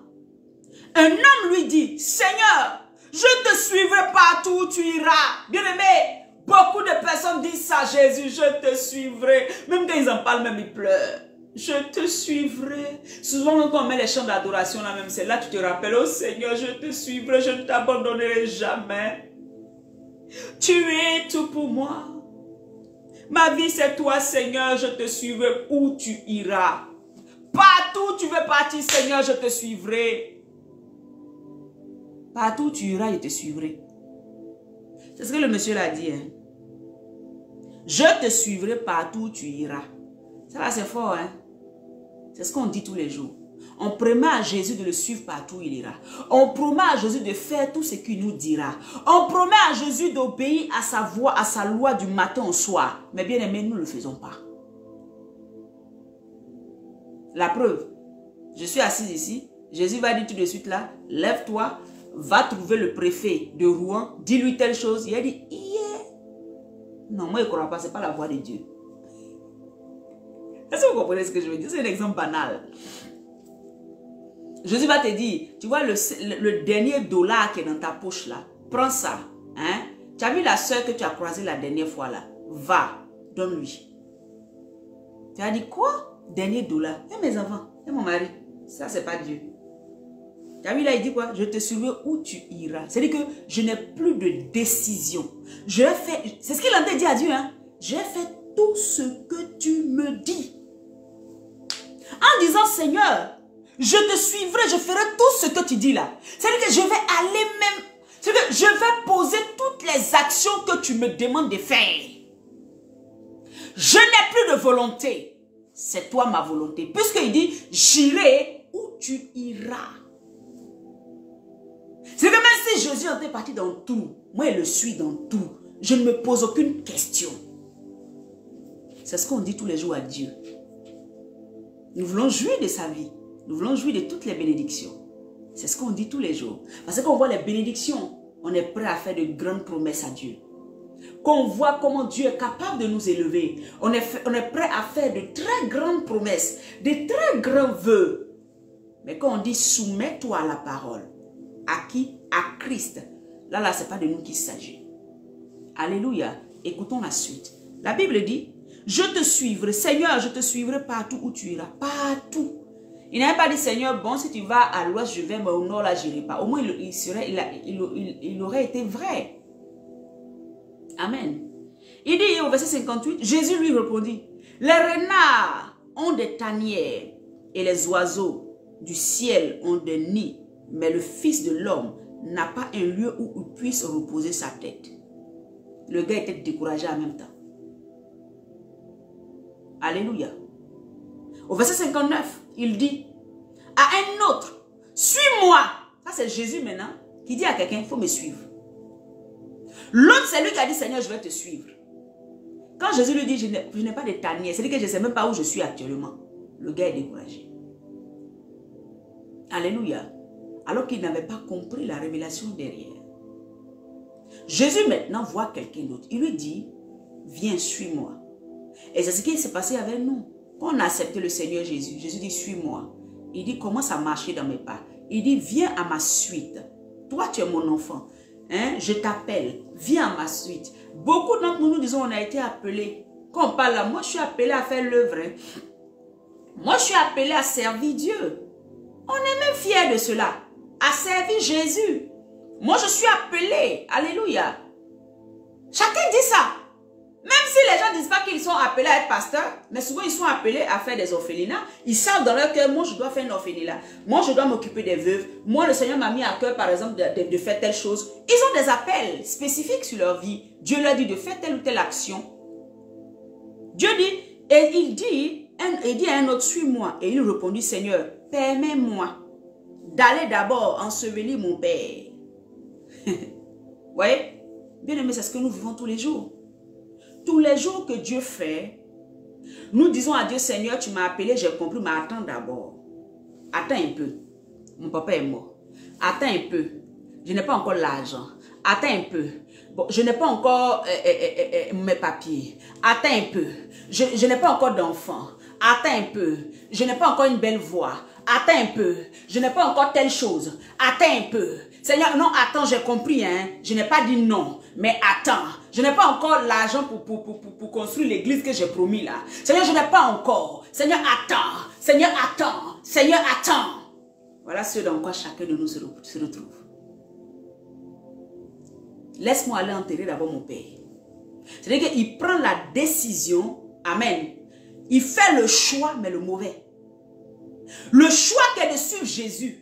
un homme lui dit, Seigneur, je te suivrai partout où tu iras. Bien-aimé, beaucoup de personnes disent ça à Jésus, je te suivrai. Même quand ils en parlent, même ils pleurent. Je te suivrai. Souvent, quand on met les chants d'adoration là même, c'est là que tu te rappelles, oh Seigneur, je te suivrai, je ne t'abandonnerai jamais. Tu es tout pour moi. Ma vie, c'est toi, Seigneur, je te suivrai où tu iras. Partout où tu veux partir, Seigneur, je te suivrai. Partout où tu iras, je te suivrai. C'est ce que le monsieur l'a dit. Hein? Je te suivrai partout où tu iras. Ça là, c'est fort. Hein? C'est ce qu'on dit tous les jours. On promet à Jésus de le suivre partout où il ira. On promet à Jésus de faire tout ce qu'il nous dira. On promet à Jésus d'obéir à sa voix, à sa loi du matin au soir. Mais bien aimé, nous ne le faisons pas. La preuve, je suis assise ici. Jésus va dire tout de suite là, lève-toi, va trouver le préfet de Rouen, dis-lui telle chose. Il a dit, yeah. Non, moi je ne crois pas, ce n'est pas la voix de Dieu. Est-ce que vous comprenez ce que je veux dire? C'est un exemple banal. Jésus va te dire, tu vois le dernier dollar qui est dans ta poche là, prends ça. Hein? Tu as vu la soeur que tu as croisée la dernière fois là, va, donne-lui. Tu as dit quoi? Dernier dollar. Et mes enfants, et mon mari, ça c'est pas Dieu. Tu as vu là, il dit quoi? Je te suivrai où tu iras. C'est-à-dire que je n'ai plus de décision. Je vais faire, c'est ce qu'il a dit à Dieu, hein? Je vais faire tout ce que tu me dis. En disant, Seigneur, je te suivrai, je ferai tout ce que tu dis là. C'est-à-dire que je vais aller même, c'est-à-dire que je vais poser toutes les actions que tu me demandes de faire. Je n'ai plus de volonté. C'est toi ma volonté. Puisqu'il dit, j'irai où tu iras. C'est que même si Jésus était parti dans tout, moi je le suis dans tout. Je ne me pose aucune question. C'est ce qu'on dit tous les jours à Dieu. Nous voulons jouir de sa vie. Nous voulons jouir de toutes les bénédictions. C'est ce qu'on dit tous les jours. Parce qu'on voit les bénédictions, on est prêt à faire de grandes promesses à Dieu. Quand on voit comment Dieu est capable de nous élever, on est prêt à faire de très grandes promesses, de très grands vœux. Mais quand on dit soumets-toi à la parole, à qui? À Christ. Là, ce n'est pas de nous qu'il s'agit. Alléluia. Écoutons la suite. La Bible dit, je te suivrai, Seigneur, je te suivrai partout où tu iras. Partout. Il n'avait pas dit, Seigneur, bon, si tu vas à l'ouest, je vais, mais au nord, là, je n'irai pas. Au moins, il aurait été vrai. Amen. Il dit au verset 58, Jésus lui répondit, les renards ont des tanières et les oiseaux du ciel ont des nids, mais le Fils de l'homme n'a pas un lieu où il puisse reposer sa tête. Le gars était découragé en même temps. Alléluia. Au verset 59, il dit à un autre, suis-moi. Ça c'est Jésus maintenant qui dit à quelqu'un, il faut me suivre. L'autre c'est lui qui a dit, Seigneur, je vais te suivre. Quand Jésus lui dit, je n'ai pas de tanière, c'est-à-dire que je ne sais même pas où je suis actuellement. Le gars est découragé. Alléluia. Alors qu'il n'avait pas compris la révélation derrière. Jésus maintenant voit quelqu'un d'autre. Il lui dit, viens, suis-moi. Et c'est ce qui s'est passé avec nous. Quand on a accepté le Seigneur Jésus, Jésus dit, suis-moi. Il dit, commence à marcher dans mes pas. Il dit, viens à ma suite. Toi, tu es mon enfant. Hein? Je t'appelle. Viens à ma suite. Beaucoup d'entre nous, nous disons, on a été appelés. Quand on parle là, moi, je suis appelé à faire l'œuvre. Hein? Moi, je suis appelé à servir Dieu. On est même fiers de cela. À servir Jésus. Moi, je suis appelé. Alléluia. Chacun dit ça. Même si les gens ne disent pas qu'ils sont appelés à être pasteurs, mais souvent ils sont appelés à faire des orphelinats. Ils savent dans leur cœur, moi je dois faire un orphelinat. Moi je dois m'occuper des veuves. Moi le Seigneur m'a mis à cœur par exemple de faire telle chose. Ils ont des appels spécifiques sur leur vie. Dieu leur dit de faire telle ou telle action. Dieu dit, et il dit à un autre, suis-moi. Et il répondit, Seigneur, permets-moi d'aller d'abord ensevelir mon père. Vous voyez? Bien aimé, c'est ce que nous vivons tous les jours. Tous les jours que Dieu fait, nous disons à Dieu, Seigneur, tu m'as appelé, j'ai compris, mais attends d'abord. Attends un peu. Mon papa est mort. Attends un peu. Je n'ai pas encore l'argent. Attends un peu. Bon, je n'ai pas encore mes papiers. Attends un peu. Je n'ai pas encore d'enfant. Attends un peu. Je n'ai pas encore une belle voix. Attends un peu. Je n'ai pas encore telle chose. Attends un peu. Seigneur, non, attends, j'ai compris, hein. Je n'ai pas dit non, mais attends. Je n'ai pas encore l'argent pour construire l'église que j'ai promis là. Seigneur, je n'ai pas encore. Seigneur, attends. Seigneur, attends. Seigneur, attends. Voilà ce dans quoi chacun de nous se retrouve. Laisse-moi aller enterrer d'abord mon père. C'est-à-dire qu'il prend la décision, amen. Il fait le choix, mais le mauvais. Le choix qui est de suivre Jésus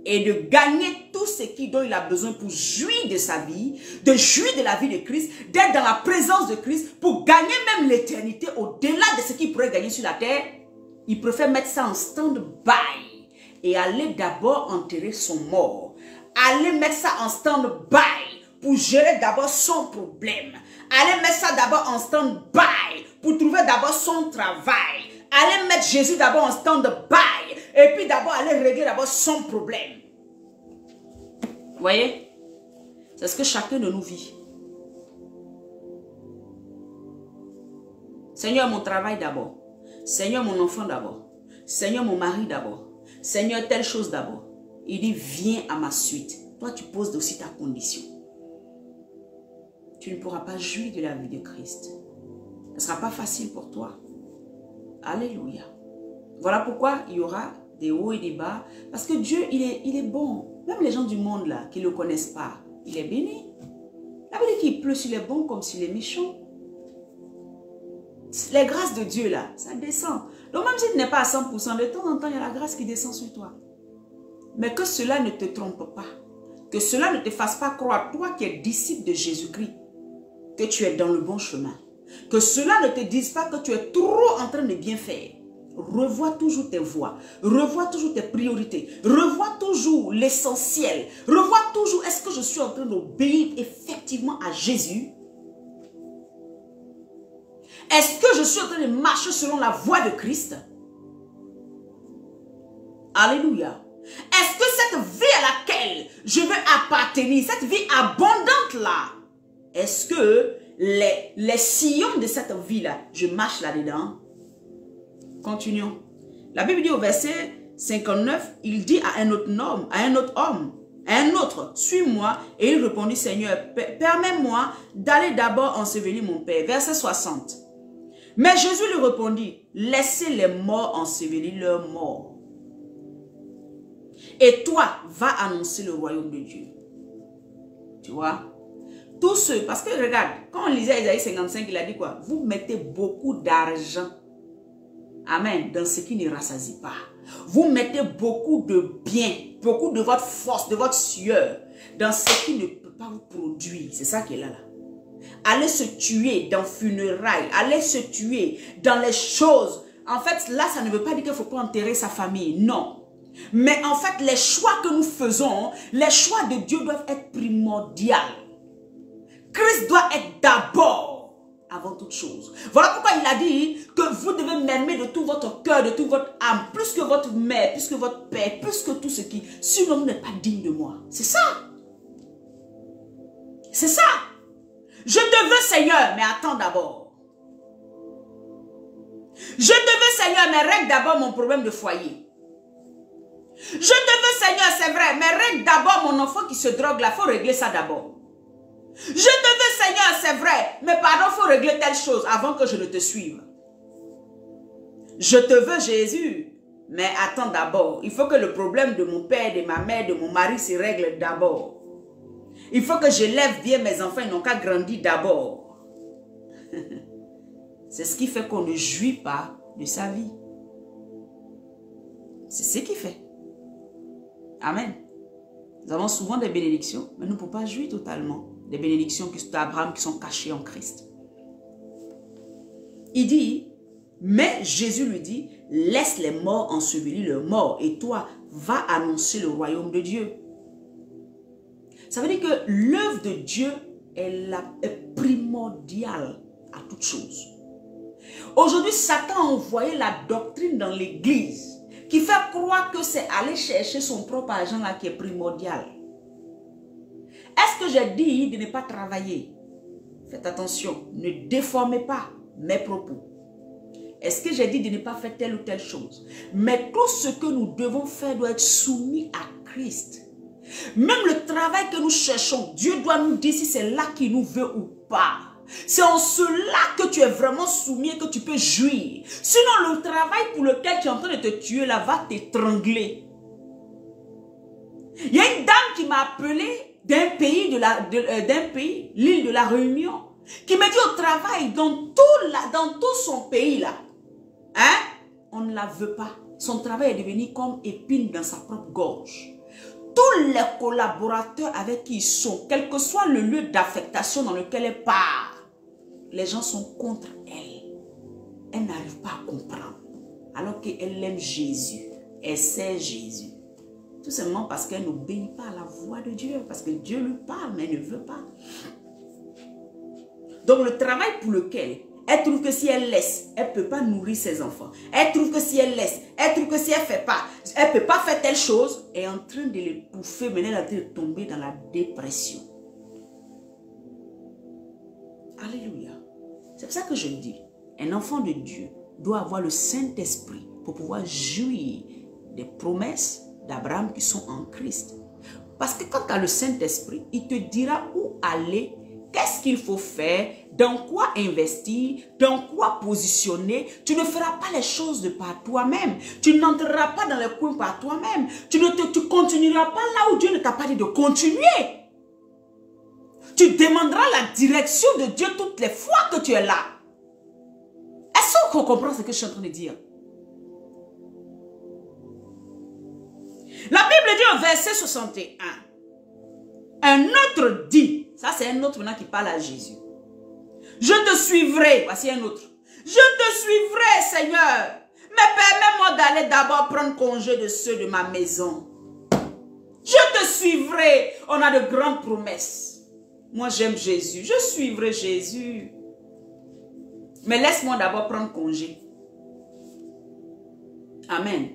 et de gagner tout ce dont il a besoin pour jouir de sa vie, de jouir de la vie de Christ, d'être dans la présence de Christ, pour gagner même l'éternité au-delà de ce qu'il pourrait gagner sur la terre. Il préfère mettre ça en stand-by et aller d'abord enterrer son mort. Aller mettre ça en stand-by pour gérer d'abord son problème. Aller mettre ça d'abord en stand-by pour trouver d'abord son travail. Aller mettre Jésus d'abord en stand-by et puis d'abord aller régler d'abord son problème. Vous voyez? C'est ce que chacun de nous vit. Seigneur, mon travail d'abord. Seigneur, mon enfant d'abord. Seigneur, mon mari d'abord. Seigneur, telle chose d'abord. Il dit, viens à ma suite. Toi, tu poses aussi ta condition. Tu ne pourras pas jouir de la vie de Christ. Ce ne sera pas facile pour toi. Alléluia. Voilà pourquoi il y aura des hauts et des bas. Parce que Dieu, il est bon. Même les gens du monde là, qui ne le connaissent pas, il est béni. La Bible dit qu'il pleut sur les bons comme sur les méchants. Les grâces de Dieu là, ça descend. Donc même si tu n'es pas à 100%, de temps en temps, il y a la grâce qui descend sur toi. Mais que cela ne te trompe pas. Que cela ne te fasse pas croire, toi qui es disciple de Jésus-Christ, que tu es dans le bon chemin. Que cela ne te dise pas que tu es trop en train de bien faire. Revois toujours tes voies. Revois toujours tes priorités. Revois toujours l'essentiel. Revois toujours, est-ce que je suis en train d'obéir effectivement à Jésus? Est-ce que je suis en train de marcher selon la voie de Christ? Alléluia. Est-ce que cette vie à laquelle je veux appartenir, cette vie abondante là, est-ce que les sillons de cette vie là, je marche là-dedans? Continuons. La Bible dit au verset 59, il dit à un autre homme, suis-moi. Et il répondit, Seigneur, permets-moi d'aller d'abord ensevelir mon père. Verset 60. Mais Jésus lui répondit, laissez les morts ensevelir leurs morts. Et toi, va annoncer le royaume de Dieu. Tu vois? Tous ceux, parce que regarde, quand on lisait Isaïe 55, il a dit quoi? Vous mettez beaucoup d'argent, amen, dans ce qui ne rassasie pas. Vous mettez beaucoup de biens, beaucoup de votre force, de votre sueur, dans ce qui ne peut pas vous produire. C'est ça qui est là. Allez se tuer dans funérailles, allez se tuer dans les choses. En fait, là, ça ne veut pas dire qu'il ne faut pas enterrer sa famille. Non. Mais en fait, les choix que nous faisons, les choix de Dieu doivent être primordiaux. Christ doit être d'abord, avant toute chose. Voilà pourquoi il a dit que vous devez m'aimer de tout votre cœur, de toute votre âme, plus que votre mère, plus que votre père, plus que tout ce qui... Sinon, vous n'êtes pas digne de moi. C'est ça. C'est ça. Je te veux, Seigneur, mais attends d'abord. Je te veux, Seigneur, mais règle d'abord mon problème de foyer. Je te veux, Seigneur, c'est vrai, mais règle d'abord mon enfant qui se drogue là, il faut régler ça d'abord. Je te veux, Seigneur, c'est vrai, mais pardon, il faut régler telle chose avant que je ne te suive. Je te veux, Jésus, mais attends d'abord. Il faut que le problème de mon père, de ma mère, de mon mari se règle d'abord. Il faut que j'élève bien mes enfants, ils n'ont qu'à grandir d'abord. C'est ce qui fait qu'on ne jouit pas de sa vie. C'est ce qui fait. Amen. Nous avons souvent des bénédictions, mais nous ne pouvons pas jouir totalement des bénédictions d'Abraham qui sont cachées en Christ. Il dit, mais Jésus lui dit, laisse les morts ensevelir leurs morts et toi, va annoncer le royaume de Dieu. Ça veut dire que l'œuvre de Dieu est primordiale à toute chose. Aujourd'hui, Satan a envoyé la doctrine dans l'église qui fait croire que c'est aller chercher son propre argent là qui est primordial. Est-ce que j'ai dit de ne pas travailler? Faites attention, ne déformez pas mes propos. Est-ce que j'ai dit de ne pas faire telle ou telle chose? Mais tout ce que nous devons faire doit être soumis à Christ. Même le travail que nous cherchons, Dieu doit nous dire si c'est là qu'il nous veut ou pas. C'est en cela que tu es vraiment soumis et que tu peux jouir. Sinon, le travail pour lequel tu es en train de te tuer là va t'étrangler. Il y a une dame qui m'a appelé d'un pays, l'île de la Réunion, qui m'a dit au travail, dans tout son pays là, hein, on ne la veut pas. Son travail est devenu comme épine dans sa propre gorge. Tous les collaborateurs avec qui ils sont, quel que soit le lieu d'affectation dans lequel elle part, les gens sont contre elle. Elle n'arrive pas à comprendre. Alors qu'elle aime Jésus. Elle sait Jésus. Tout simplement parce qu'elle n'obéit pas à la voix de Dieu. Parce que Dieu lui parle, mais elle ne veut pas. Donc le travail pour lequel elle trouve que si elle laisse, elle ne peut pas nourrir ses enfants. Elle trouve que si elle laisse, elle trouve que si elle ne fait pas, elle ne peut pas faire telle chose. Elle est en train de l'étouffer, mais elle est en train de tomber dans la dépression. Alléluia. C'est pour ça que je dis, un enfant de Dieu doit avoir le Saint-Esprit pour pouvoir jouir des promesses d'Abraham qui sont en Christ. Parce que quand tu as le Saint-Esprit, il te dira où aller, qu'est-ce qu'il faut faire, dans quoi investir, dans quoi positionner. Tu ne feras pas les choses par toi-même. Tu n'entreras pas dans les coins par toi-même. Tu ne continueras pas là où Dieu ne t'a pas dit de continuer. Tu demanderas la direction de Dieu toutes les fois que tu es là. Est-ce qu'on comprend ce que je suis en train de dire? La Bible dit au verset 61. Un autre dit, ça c'est un autre maintenant qui parle à Jésus. Je te suivrai, voici un autre. Je te suivrai, Seigneur, mais permets-moi d'aller d'abord prendre congé de ceux de ma maison. Je te suivrai, on a de grandes promesses. Moi j'aime Jésus, je suivrai Jésus. Mais laisse-moi d'abord prendre congé. Amen.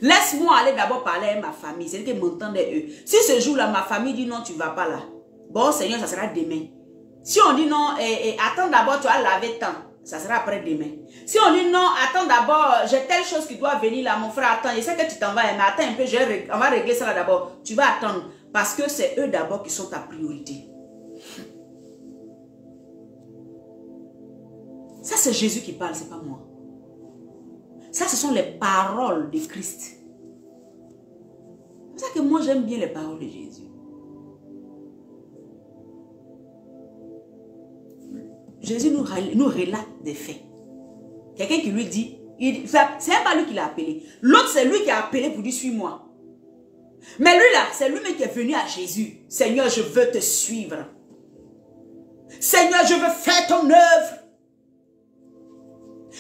Laisse-moi aller d'abord parler à ma famille. C'est-à-dire qu'ils m'entendaient eux. Si ce jour-là, ma famille dit non, tu ne vas pas là. Bon, Seigneur, ça sera demain. Si on dit non, attends d'abord, tu vas laver tant. Ça sera après demain. Si on dit non, attends d'abord, j'ai telle chose qui doit venir là, mon frère, attends, je sais que tu t'en vas, mais attends un peu, on va régler ça là d'abord. Tu vas attendre. Parce que c'est eux d'abord qui sont ta priorité. Ça, c'est Jésus qui parle, c'est pas moi. Ça, ce sont les paroles de Christ. C'est pour ça que moi, j'aime bien les paroles de Jésus. Jésus nous relate des faits. Quelqu'un qui lui dit, c'est même pas lui qui l'a appelé. L'autre, c'est lui qui a appelé pour dire, suis-moi. Mais lui là, c'est lui-même qui est venu à Jésus. Seigneur, je veux te suivre. Seigneur, je veux faire ton œuvre.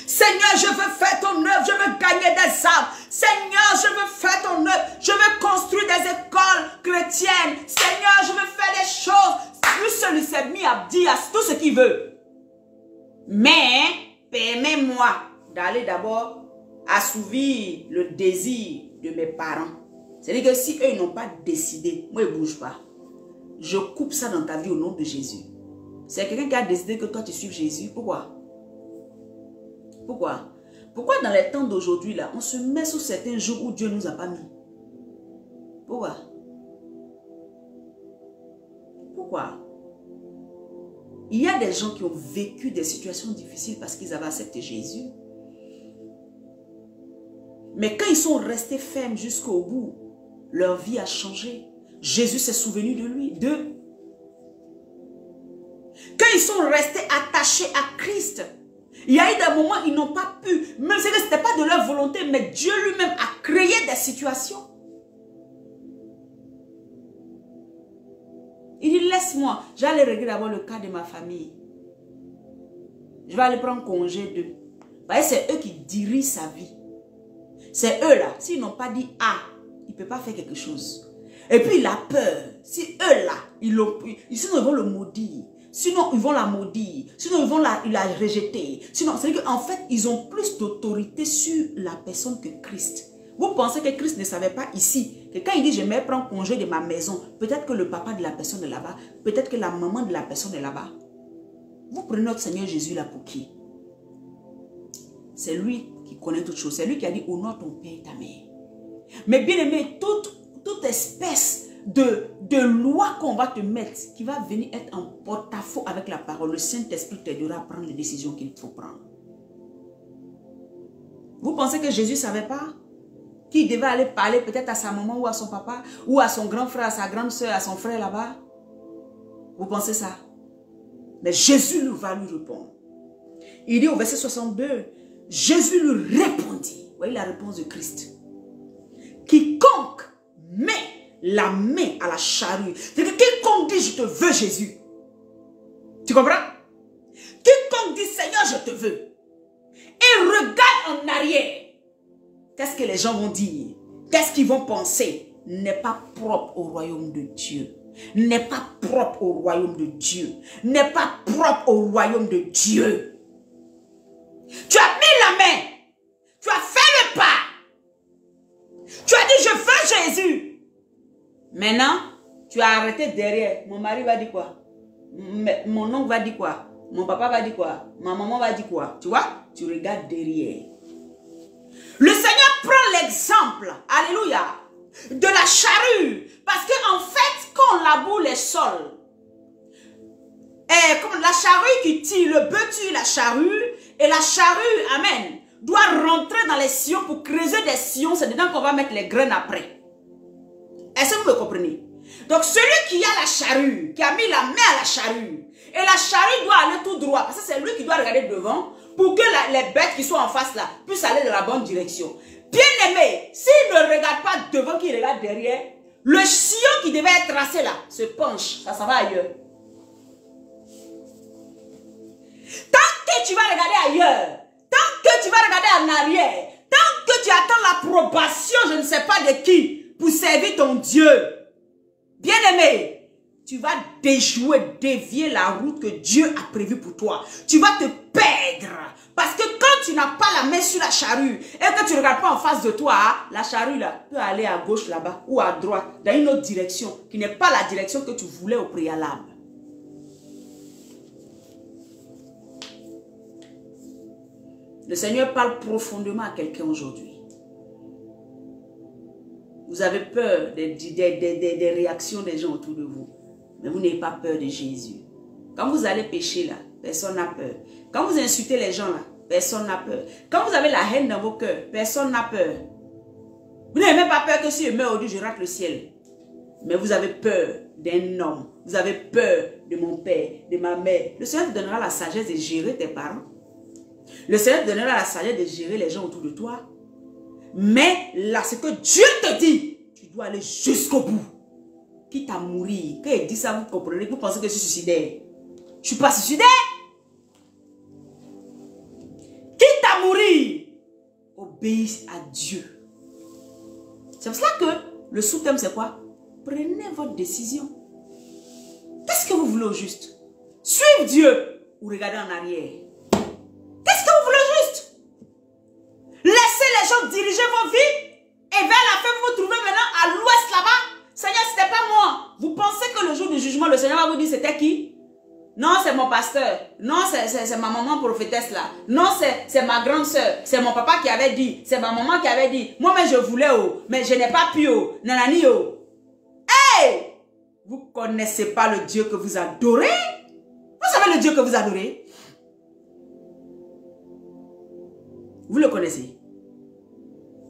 Seigneur, je veux faire ton œuvre, je veux gagner des âmes. Seigneur, je veux faire ton œuvre, je veux construire des écoles chrétiennes. Seigneur, je veux faire des choses. Lui seul, il s'est mis à dire tout ce qu'il veut. Mais, permets-moi d'aller d'abord assouvir le désir de mes parents. C'est-à-dire que si eux ils n'ont pas décidé, moi, ils ne bougent pas. Je coupe ça dans ta vie au nom de Jésus. C'est quelqu'un qui a décidé que toi, tu suives Jésus. Pourquoi? Pourquoi? Pourquoi dans les temps d'aujourd'hui, là, on se met sous certains jours où Dieu ne nous a pas mis? Pourquoi? Pourquoi? Il y a des gens qui ont vécu des situations difficiles parce qu'ils avaient accepté Jésus. Mais quand ils sont restés fermes jusqu'au bout, leur vie a changé. Jésus s'est souvenu de lui, d'eux. Quand ils sont restés attachés à Christ, il y a eu des moments où ils n'ont pas pu, même si ce n'était pas de leur volonté, mais Dieu lui-même a créé des situations. Il dit, laisse-moi, j'allais régler d'abord le cas de ma famille. Je vais aller prendre congé d'eux. C'est eux qui dirigent sa vie. C'est eux là, s'ils n'ont pas dit ah, il ne peut pas faire quelque chose. Et puis il a peur. Si eux là, sinon ils vont le maudire. Sinon, ils vont la maudire. Sinon, ils vont la rejeter. Sinon, c'est-à-dire qu'en fait, ils ont plus d'autorité sur la personne que Christ. Vous pensez que Christ ne savait pas ici que quand il dit, je vais prendre congé de ma maison, peut-être que le papa de la personne est là-bas, peut-être que la maman de la personne est là-bas. Vous prenez notre Seigneur Jésus là pour qui? C'est lui qui connaît toutes choses. C'est lui qui a dit, honore ton père et ta mère. Mais bien aimé, toute espèce de loi qu'on va te mettre, qui va venir être en porte-à-faux avec la parole, le Saint-Esprit t'aidera à prendre les décisions qu'il faut prendre. Vous pensez que Jésus ne savait pas qu'il devait aller parler peut-être à sa maman ou à son papa, ou à son grand frère, à sa grande soeur, à son frère là-bas? Vous pensez ça? Mais Jésus va lui répondre. Il dit au verset 62, Jésus lui répondit. Vous voyez la réponse de Christ. Quiconque met la main à la charrue. C'est que quiconque dit je te veux Jésus. Tu comprends? Quiconque dit Seigneur je te veux. Et regarde en arrière. Qu'est-ce que les gens vont dire? Qu'est-ce qu'ils vont penser? N'est pas propre au royaume de Dieu. N'est pas propre au royaume de Dieu. N'est pas propre au royaume de Dieu. Tu as mis la main. Tu as fait le pas. Tu as dit je veux Jésus. Maintenant, tu as arrêté derrière. Mon mari va dire quoi? Mon oncle va dire quoi? Mon papa va dire quoi? Ma maman va dire quoi? Tu vois? Tu regardes derrière. Le Seigneur prend l'exemple, alléluia, de la charrue. Parce qu'en fait, quand on laboure les sols, comme la charrue qui tire, le bœuf tire la charrue, et la charrue, amen, doit rentrer dans les sillons pour creuser des sillons. C'est dedans qu'on va mettre les graines après. Est-ce que vous me comprenez? Donc celui qui a la charrue, qui a mis la main à la charrue, et la charrue doit aller tout droit, parce que c'est lui qui doit regarder devant, pour que les bêtes qui sont en face là, puissent aller dans la bonne direction. Bien aimé, s'il ne regarde pas devant, qu'il regarde derrière, le sillon qui devait être tracé là, se penche, ça va ailleurs. Tant que tu vas regarder ailleurs, tant que tu vas regarder en arrière, tant que tu attends l'approbation, je ne sais pas de qui, pour servir ton Dieu, bien aimé, tu vas déjouer, dévier la route que Dieu a prévue pour toi. Tu vas te perdre. Parce que quand tu n'as pas la main sur la charrue et que tu ne regardes pas en face de toi, la charrue là peut aller à gauche là-bas ou à droite, dans une autre direction qui n'est pas la direction que tu voulais au préalable. Le Seigneur parle profondément à quelqu'un aujourd'hui. Vous avez peur des réactions des gens autour de vous. Mais vous n'avez pas peur de Jésus. Quand vous allez pécher là, personne n'a peur. Quand vous insultez les gens là, personne n'a peur. Quand vous avez la haine dans vos cœurs, personne n'a peur. Vous n'avez même pas peur que si je meurs aujourd'hui, je rate le ciel. Mais vous avez peur d'un homme. Vous avez peur de mon père, de ma mère. Le Seigneur te donnera la sagesse de gérer tes parents. Le Seigneur te donnera la sagesse de gérer les gens autour de toi. Mais là, ce que Dieu te dit, tu dois aller jusqu'au bout. Quitte à mourir. Quand il dit ça, vous comprenez, vous pensez que je suis suicidaire. Je ne suis pas suicidaire. Quitte à mourir, obéis à Dieu. C'est pour cela que le sous-thème, c'est quoi? Prenez votre décision. Qu'est-ce que vous voulez au juste? Suivre Dieu ou regarder en arrière? Qu'est-ce que vous voulez au juste? Laissez les gens diriger vos vies et vers la fin, vous vous trouvez maintenant à l'ouest là-bas. Seigneur, ce n'était pas moi. Vous pensez que le jour du jugement, le Seigneur va vous dire c'était qui? Non, c'est mon pasteur. Non, c'est ma maman prophétesse là. Non, c'est ma grande soeur. C'est mon papa qui avait dit. C'est ma maman qui avait dit. Moi, mais je voulais, oh, mais je n'ai pas pu, oh. Nanani, oh. Hey! Vous ne connaissez pas le Dieu que vous adorez? Vous savez le Dieu que vous adorez? Vous le connaissez?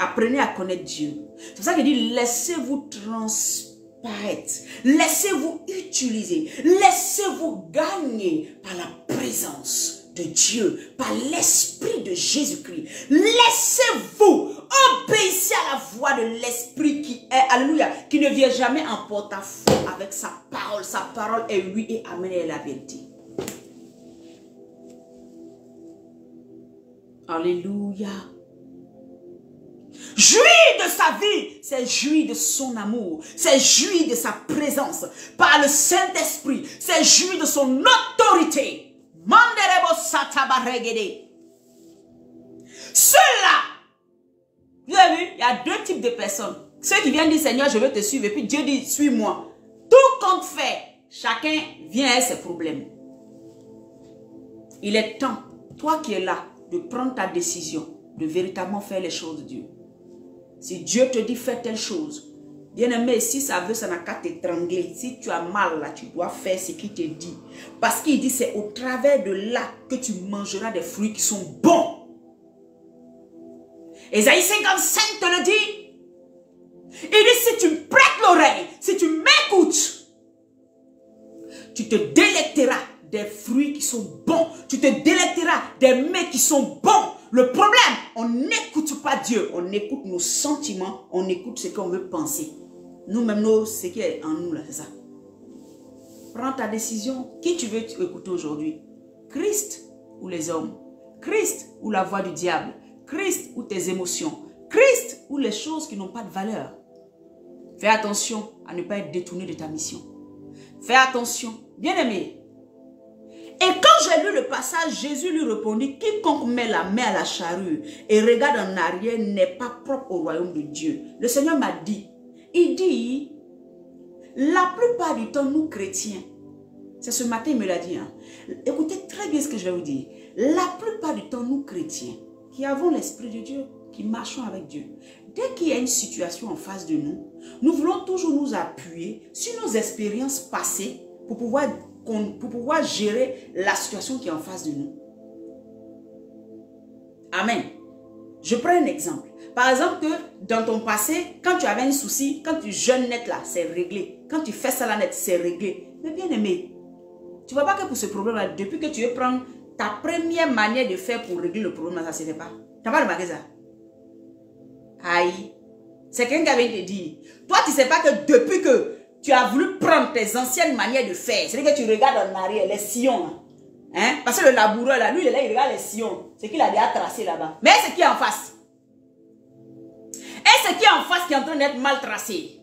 Apprenez à connaître Dieu. C'est pour ça qu'il dit, laissez-vous transparaître. Laissez-vous utiliser. Laissez-vous gagner par la présence de Dieu, par l'Esprit de Jésus-Christ. Laissez-vous obéir à la voix de l'Esprit qui est, alléluia, qui ne vient jamais en porte-à-faux avec sa parole. Sa parole est oui et amen et la vérité. Alléluia. Jouir de sa vie, c'est jouir de son amour, c'est jouir de sa présence par le Saint-Esprit, c'est jouir de son autorité. Ceux-là, vous avez vu, il y a deux types de personnes. Ceux qui viennent dire Seigneur, je veux te suivre, et puis Dieu dit suis-moi. Tout compte fait, chacun vient avec ses problèmes. Il est temps, toi qui es là, de prendre ta décision, de véritablement faire les choses de Dieu. Si Dieu te dit fais telle chose, bien aimé, si ça veut, ça n'a qu'à t'étrangler. Si tu as mal là, tu dois faire ce qu'il te dit. Parce qu'il dit c'est au travers de là que tu mangeras des fruits qui sont bons. Ésaïe 55 te le dit. Il dit si tu me prêtes l'oreille, si tu m'écoutes, tu te délecteras des fruits qui sont bons. Tu te délecteras des mets qui sont bons. Le problème, on n'écoute pas Dieu. On écoute nos sentiments. On écoute ce qu'on veut penser. Nous-mêmes, ce qui est en nous, là, c'est ça. Prends ta décision. Qui tu veux écouter aujourd'hui? Christ ou les hommes? Christ ou la voix du diable? Christ ou tes émotions? Christ ou les choses qui n'ont pas de valeur? Fais attention à ne pas être détourné de ta mission. Fais attention. Bien-aimé. Et quand j'ai lu le passage, Jésus lui répondit, quiconque met la main à la charrue et regarde en arrière n'est pas propre au royaume de Dieu. Le Seigneur m'a dit, il dit, la plupart du temps, nous chrétiens, c'est ce matin il me l'a dit, hein, écoutez très bien ce que je vais vous dire, la plupart du temps, nous chrétiens, qui avons l'Esprit de Dieu, qui marchons avec Dieu, dès qu'il y a une situation en face de nous, nous voulons toujours nous appuyer sur nos expériences passées pour pouvoir gérer la situation qui est en face de nous. Amen. Je prends un exemple. Par exemple, que dans ton passé, quand tu avais un souci, quand tu jeûnes net là, c'est réglé. Quand tu fais ça là net, c'est réglé. Mais bien aimé, tu ne vois pas que pour ce problème-là, depuis que tu veux prendre ta première manière de faire pour régler le problème, ça ne se fait pas. Tu n'as pas remarqué ça? Aïe. C'est quelqu'un qui avait te dit. Toi, tu ne sais pas que depuis que tu as voulu prendre tes anciennes manières de faire. C'est-à-dire que tu regardes en arrière, les sillons. Hein? Parce que le laboureur, là, lui, il regarde les sillons. C'est qu'il a déjà tracé là-bas. Mais c'est qui est en face? Et ce qui est en face qui est en train d'être mal tracé.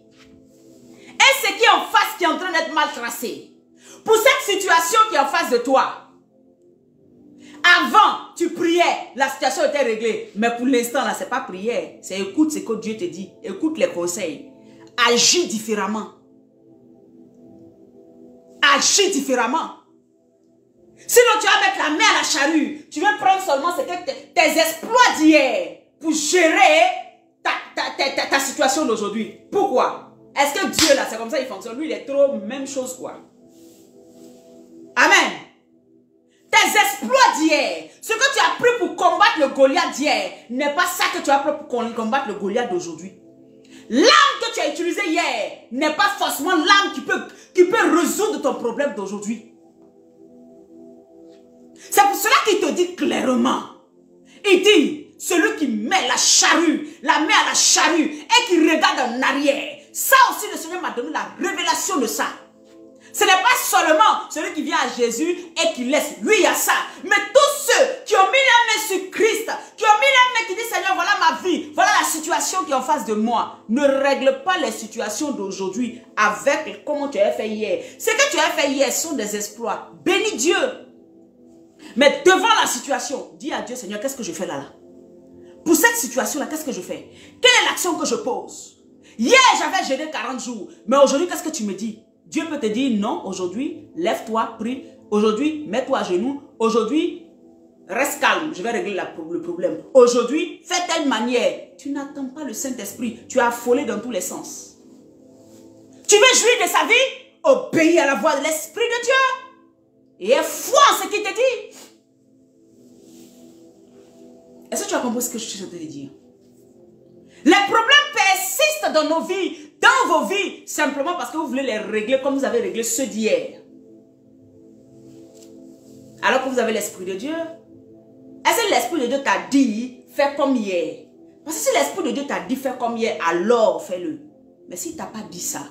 Et ce qui est en face qui est en train d'être mal tracé. Pour cette situation qui est en face de toi. Avant, tu priais, la situation était réglée. Mais pour l'instant, là, ce n'est pas prière. C'est écoute ce que Dieu te dit. Écoute les conseils. Agis différemment. Agis différemment. Sinon, tu vas mettre la main à la charrue. Tu veux prendre seulement tes exploits d'hier pour gérer ta situation d'aujourd'hui. Pourquoi? Est-ce que Dieu, là, c'est comme ça il fonctionne? Lui, il est trop même chose, quoi. Amen. Tes exploits d'hier, ce que tu as pris pour combattre le Goliath d'hier, n'est pas ça que tu as pris pour combattre le Goliath d'aujourd'hui. L'arme que tu as utilisée hier n'est pas forcément l'arme qui peut résoudre ton problème d'aujourd'hui. C'est pour cela qu'il te dit clairement. Il dit, celui qui met la main à la charrue et qui regarde en arrière. Ça aussi, le Seigneur m'a donné la révélation de ça. Ce n'est pas seulement celui qui vient à Jésus et qui laisse. Lui, il y a ça. Mais tous ceux qui ont mis la main sur Christ, qui ont mis la main, qui disent, Seigneur, voilà ma vie, voilà la situation qui est en face de moi. Ne règle pas les situations d'aujourd'hui avec comment tu as fait hier. Ce que tu as fait hier sont des exploits. Bénis Dieu. Mais devant la situation, dis à Dieu, Seigneur, qu'est-ce que je fais là? Pour cette situation-là, qu'est-ce que je fais? Quelle est l'action que je pose? Hier, j'avais jeûné 40 jours. Mais aujourd'hui, qu'est-ce que tu me dis? Dieu peut te dire, non, aujourd'hui, lève-toi, prie. Aujourd'hui, mets-toi à genoux. Aujourd'hui, reste calme, je vais régler le problème. Aujourd'hui, fais telle manière. Tu n'attends pas le Saint-Esprit. Tu es affolé dans tous les sens. Tu veux jouir de sa vie? Obéis à la voix de l'Esprit de Dieu. Et aie foi en ce qu'il te dit. Est-ce que tu as compris ce que je suis en train de dire? Les problèmes persistent dans nos vies, dans vos vies, simplement parce que vous voulez les régler comme vous avez réglé ceux d'hier. Alors que vous avez l'Esprit de Dieu. Est-ce que l'Esprit de Dieu t'a dit, fais comme hier? Parce que si l'Esprit de Dieu t'a dit, fais comme hier, alors fais-le. Mais s'il ne t'a pas dit ça,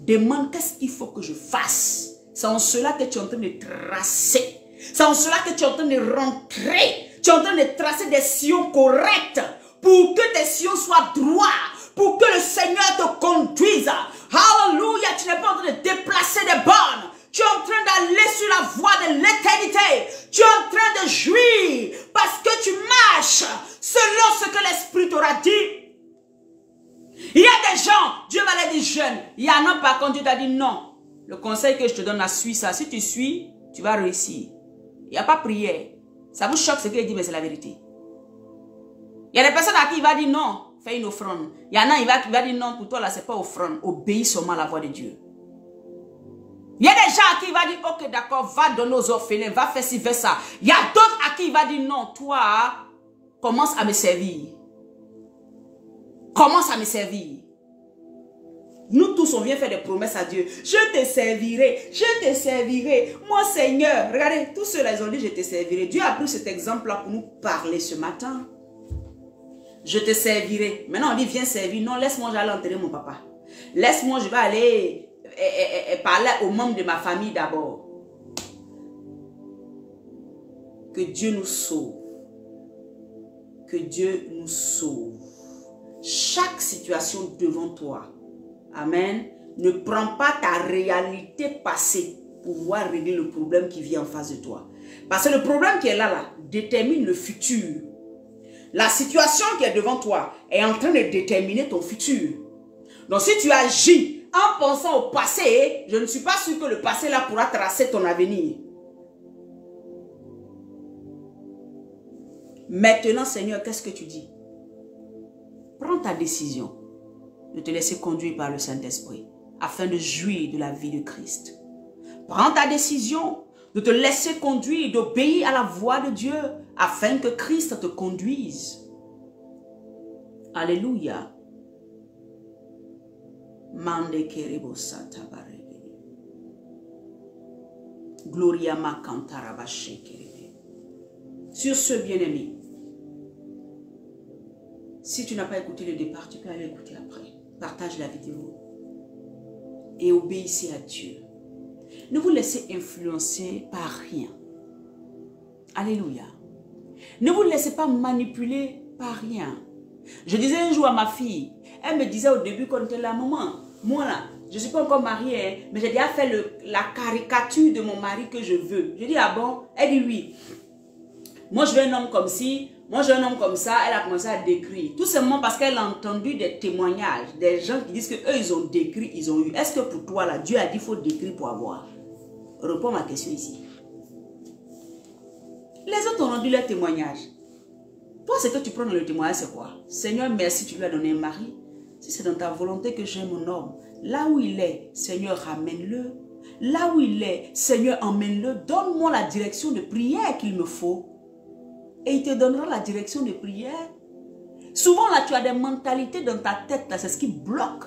demande qu'est-ce qu'il faut que je fasse. C'est en cela que tu es en train de tracer. C'est en cela que tu es en train de rentrer. Tu es en train de tracer des sillons corrects pour que tes sillons soient droits, pour que le Seigneur te conduise. Alléluia, tu n'es pas en train de déplacer des bornes. Tu es en train d'aller sur la voie de l'éternité. Tu es en train de jouir parce que tu marches selon ce que l'Esprit t'aura dit. Il y a des gens, Dieu va les dire jeunes. Il y en a par contre, Dieu t'a dit non. Le conseil que je te donne, là, suis ça. Si tu suis, tu vas réussir. Il n'y a pas prière. Ça vous choque ce qu'il dit, mais c'est la vérité. Il y a des personnes à qui il va dire non, fais une offrande. Il y en a qui va dire non, pour toi là, ce n'est pas offrande. Obéis seulement à la voix de Dieu. Il y a des gens à qui il va dire, ok, d'accord, va donner aux orphelins, va faire ci, fais ça. Il y a d'autres à qui il va dire non, toi, commence à me servir. Commence à me servir. Nous tous, on vient faire des promesses à Dieu. Je te servirai, je te servirai. Moi, Seigneur, regardez, tous ceux-là, ils ont dit, je te servirai. Dieu a pris cet exemple-là pour nous parler ce matin. Je te servirai. Maintenant, on dit, viens servir. Non, laisse-moi, j'allais enterrer mon papa. Laisse-moi, je vais aller parler aux membres de ma famille d'abord. Que Dieu nous sauve. Que Dieu nous sauve. Chaque situation devant toi, amen, ne prends pas ta réalité passée pour pouvoir régler le problème qui vient en face de toi. Parce que le problème qui est là, détermine le futur. La situation qui est devant toi est en train de déterminer ton futur. Donc si tu agis en pensant au passé, je ne suis pas sûr que le passé là pourra tracer ton avenir. Maintenant, Seigneur, qu'est-ce que tu dis? Prends ta décision de te laisser conduire par le Saint-Esprit afin de jouir de la vie de Christ. Prends ta décision de te laisser conduire, d'obéir à la voix de Dieu afin que Christ te conduise. Alléluia. Mande kerebo santa barebe. Gloria ma cantarabache kerebe. Sur ce, bien-aimé, si tu n'as pas écouté le départ, tu peux aller écouter après. Partage la vidéo et obéissez à Dieu. Ne vous laissez influencer par rien. Alléluia. Ne vous laissez pas manipuler par rien. Je disais un jour à ma fille, elle me disait au début quand elle était là, maman, moi là, je ne suis pas encore mariée, hein, mais j'ai déjà fait la caricature de mon mari que je veux. Je dis, ah bon? Elle dit oui. Moi, je veux un homme comme ci, moi, je veux un homme comme ça. Elle a commencé à décrire. Tout simplement parce qu'elle a entendu des témoignages, des gens qui disent qu'eux, ils ont décrit, ils ont eu. Est-ce que pour toi, là, Dieu a dit qu'il faut décrire pour avoir? Réponds à ma question ici. Les autres ont rendu leur témoignage. Toi, ce que tu prends dans le témoignage, c'est quoi? Seigneur, merci, tu lui as donné un mari. Si c'est dans ta volonté que j'aime mon homme, là où il est, Seigneur, ramène-le. Là où il est, Seigneur, emmène-le. Donne-moi la direction de prière qu'il me faut. Et il te donnera la direction de prière. Souvent, là, tu as des mentalités dans ta tête, là, c'est ce qui bloque.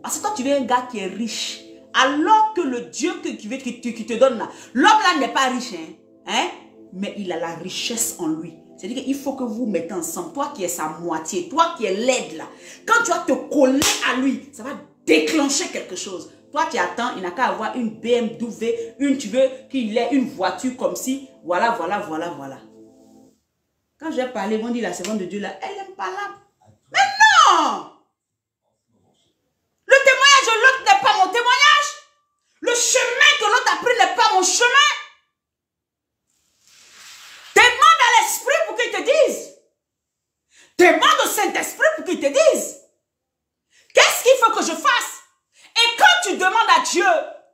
Parce que toi, tu veux un gars qui est riche. Alors que le Dieu qui te donne là, l'homme là n'est pas riche, hein? Mais il a la richesse en lui. C'est-à-dire qu'il faut que vous mettez ensemble, toi qui es sa moitié, toi qui es l'aide là. Quand tu vas te coller à lui, ça va déclencher quelque chose. Toi, tu attends, il n'a qu'à avoir une BMW, tu veux qu'il ait une voiture comme si, voilà. Quand j'ai parlé, ils vont dire la servante de Dieu là, elle n'aime pas là. Mais non! Le témoignage de l'autre n'est pas mon témoignage. Le chemin que l'autre a pris n'est pas mon chemin. Demande à l'Esprit pour qu'il te dise. Demande au Saint-Esprit pour qu'il te dise. Qu'est-ce qu'il faut que je fasse? Et quand tu demandes à Dieu,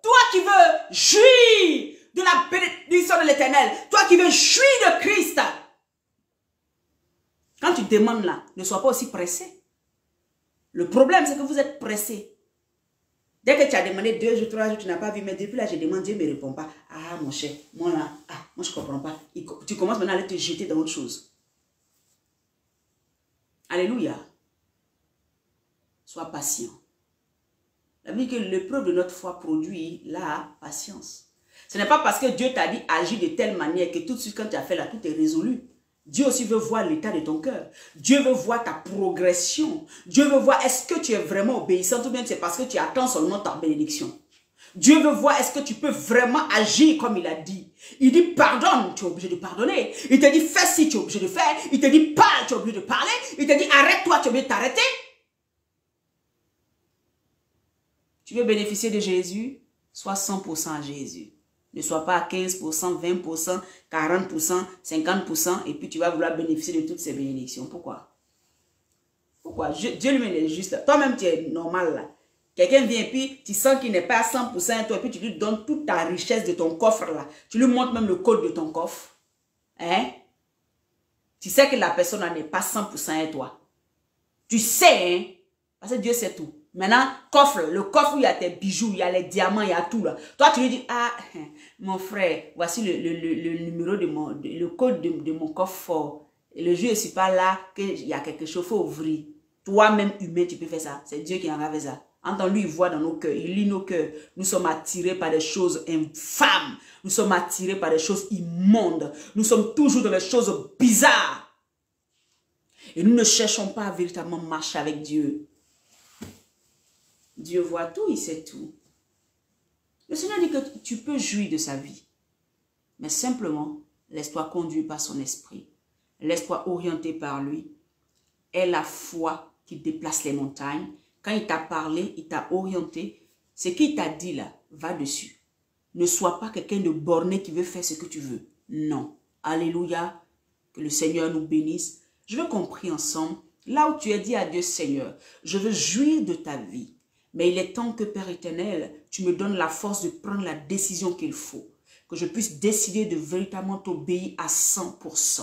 toi qui veux jouir de la bénédiction de l'Éternel, toi qui veux jouir de Christ, quand tu demandes là, ne sois pas aussi pressé. Le problème, c'est que vous êtes pressé. Dès que tu as demandé 2 jours, 3 jours, tu n'as pas vu, mais depuis là, j'ai demandé, Dieu ne me répond pas. Ah, mon cher, moi là, moi je ne comprends pas. Tu commences maintenant à aller te jeter dans autre chose. Alléluia. Sois patient. La Bible dit que l'épreuve de notre foi produit la patience. Ce n'est pas parce que Dieu t'a dit agir de telle manière que tout de suite quand tu as fait là, tout est résolu. Dieu aussi veut voir l'état de ton cœur. Dieu veut voir ta progression. Dieu veut voir est-ce que tu es vraiment obéissant ou bien c'est parce que tu attends seulement ta bénédiction. Dieu veut voir est-ce que tu peux vraiment agir comme il a dit. Il dit pardonne, tu es obligé de pardonner. Il te dit fais ci, tu es obligé de faire. Il te dit parle, tu es obligé de parler. Il te dit arrête-toi, tu es obligé de t'arrêter. Tu veux bénéficier de Jésus? Sois 100% à Jésus. Ne sois pas à 15%, 20%, 40%, 50% et puis tu vas vouloir bénéficier de toutes ces bénédictions. Pourquoi? Pourquoi? Dieu lui-même est juste. Toi-même, tu es normal là. Quelqu'un vient et puis tu sens qu'il n'est pas à 100% à toi et puis tu lui donnes toute ta richesse de ton coffre là. Tu lui montres même le code de ton coffre. Hein? Tu sais que la personne n'est pas 100% à toi. Tu sais, hein? Parce que Dieu sait tout. Maintenant, le coffre où il y a tes bijoux, il y a les diamants, il y a tout là. Toi, tu lui dis, ah, mon frère, voici le numéro le code de mon coffre fort. Et le jour où je ne suis pas là, qu'il y a quelque chose, il faut ouvrir. Toi-même, humain, tu peux faire ça. C'est Dieu qui en a fait ça. Entends-lui, il voit dans nos cœurs, il lit nos cœurs. Nous sommes attirés par des choses infâmes. Nous sommes attirés par des choses immondes. Nous sommes toujours dans des choses bizarres. Et nous ne cherchons pas à véritablement marcher avec Dieu. Dieu voit tout, il sait tout. Le Seigneur dit que tu peux jouir de sa vie. Mais simplement, laisse-toi conduire par son esprit. Laisse-toi orienter par lui. Aie la foi qui déplace les montagnes. Quand il t'a parlé, il t'a orienté. Ce qu'il t'a dit là, va dessus. Ne sois pas quelqu'un de borné qui veut faire ce que tu veux. Non. Alléluia. Que le Seigneur nous bénisse. Je veux qu'on prie ensemble. Là où tu as dit à Dieu, Seigneur, je veux jouir de ta vie. Mais il est temps que, Père éternel, tu me donnes la force de prendre la décision qu'il faut. Que je puisse décider de véritablement t'obéir à 100%.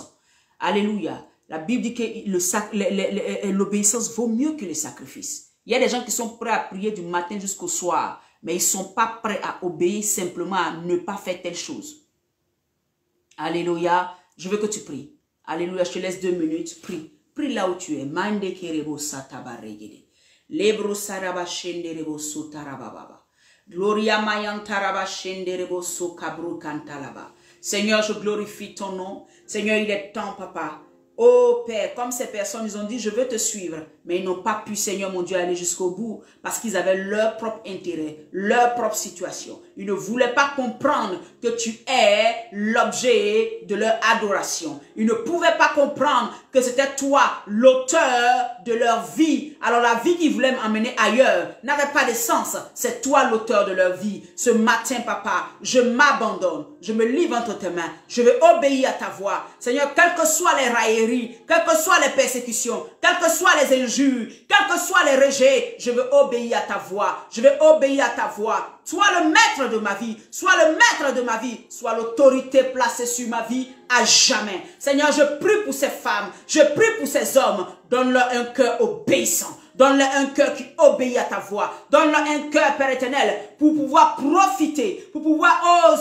Alléluia. La Bible dit que l'obéissance vaut mieux que les sacrifices. Il y a des gens qui sont prêts à prier du matin jusqu'au soir. Mais ils ne sont pas prêts à obéir simplement à ne pas faire telle chose. Alléluia. Je veux que tu pries. Alléluia. Je te laisse 2 minutes. Prie. Prie là où tu es. Mande kerebo satabaregede. Lebro saraba shenderebo sotarababa. Gloria mayantaraba shenderebo so kabru kantalaba. Seigneur, je glorifie ton nom. Seigneur, il est temps, papa. Oh Père, comme ces personnes, ils ont dit, je veux te suivre. Mais ils n'ont pas pu, Seigneur mon Dieu, aller jusqu'au bout parce qu'ils avaient leur propre intérêt, leur propre situation. Ils ne voulaient pas comprendre que tu es l'objet de leur adoration. Ils ne pouvaient pas comprendre que c'était toi l'auteur de leur vie. Alors la vie qu'ils voulaient m'emmener ailleurs n'avait pas de sens. C'est toi l'auteur de leur vie. Ce matin, papa, je m'abandonne. Je me livre entre tes mains. Je vais obéir à ta voix. Seigneur, quelles que soient les railleries, quelles que soient les persécutions, quelles que soient les injures, quels que soient les rejets, je veux obéir à ta voix. Je vais obéir à ta voix. Sois le maître de ma vie. Sois le maître de ma vie. Sois l'autorité placée sur ma vie à jamais. Seigneur, je prie pour ces femmes. Je prie pour ces hommes. Donne-leur un cœur obéissant. Donne-leur un cœur qui obéit à ta voix. Donne-leur un cœur, Père éternel, pour pouvoir profiter, pour pouvoir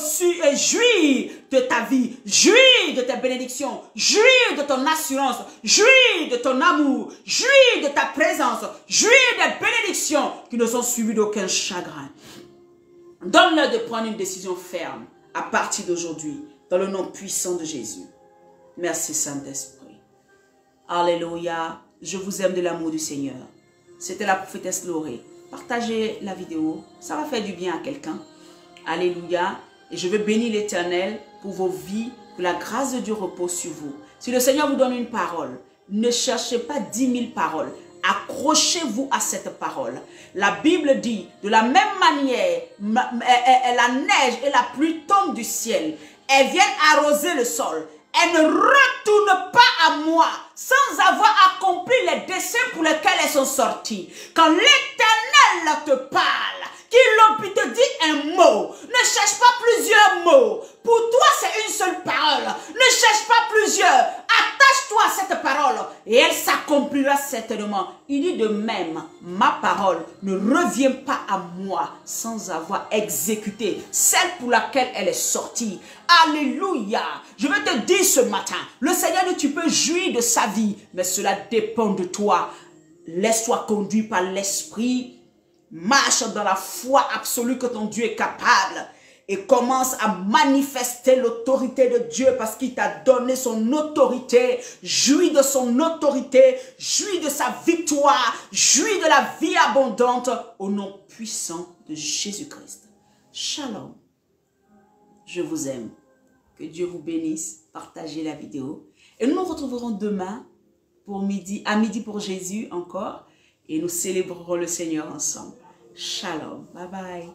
jouir de ta vie, jouir de tes bénédictions, jouir de ton assurance, jouir de ton amour, jouir de ta présence, jouir des bénédictions qui ne sont suivies d'aucun chagrin. Donne-leur de prendre une décision ferme à partir d'aujourd'hui, dans le nom puissant de Jésus. Merci Saint-Esprit. Alléluia. Je vous aime de l'amour du Seigneur. C'était la prophétesse Lorée. Partagez la vidéo. Ça va faire du bien à quelqu'un. Alléluia. Et je veux bénir l'Éternel pour vos vies. Que la grâce de Dieu repose sur vous. Si le Seigneur vous donne une parole, ne cherchez pas 10 000 paroles. Accrochez-vous à cette parole. La Bible dit, de la même manière, la neige et la pluie tombent du ciel. Elles viennent arroser le sol. Elles ne retournent pas à moi sans avoir accompli les desseins pour lesquels elles sont sorties. Quand l'Éternel te parle, qu'il te dit un mot, ne cherche pas plusieurs mots. Pour toi, c'est une seule parole. Ne cherche pas plusieurs. Attache-toi à cette parole et elle s'accomplira certainement. Il dit de même, ma parole ne revient pas à moi sans avoir exécuté celle pour laquelle elle est sortie. Alléluia. Je veux te dire ce matin, le Seigneur dit tu peux jouir de sa vie, mais cela dépend de toi. Laisse-toi conduire par l'Esprit. Marche dans la foi absolue que ton Dieu est capable. Et commence à manifester l'autorité de Dieu parce qu'il t'a donné son autorité. Jouis de son autorité. Jouis de sa victoire. Jouis de la vie abondante au nom puissant de Jésus-Christ. Shalom. Je vous aime. Que Dieu vous bénisse. Partagez la vidéo. Et nous nous retrouverons demain pour à midi pour Jésus encore. Et nous célébrerons le Seigneur ensemble. Shalom. Bye bye.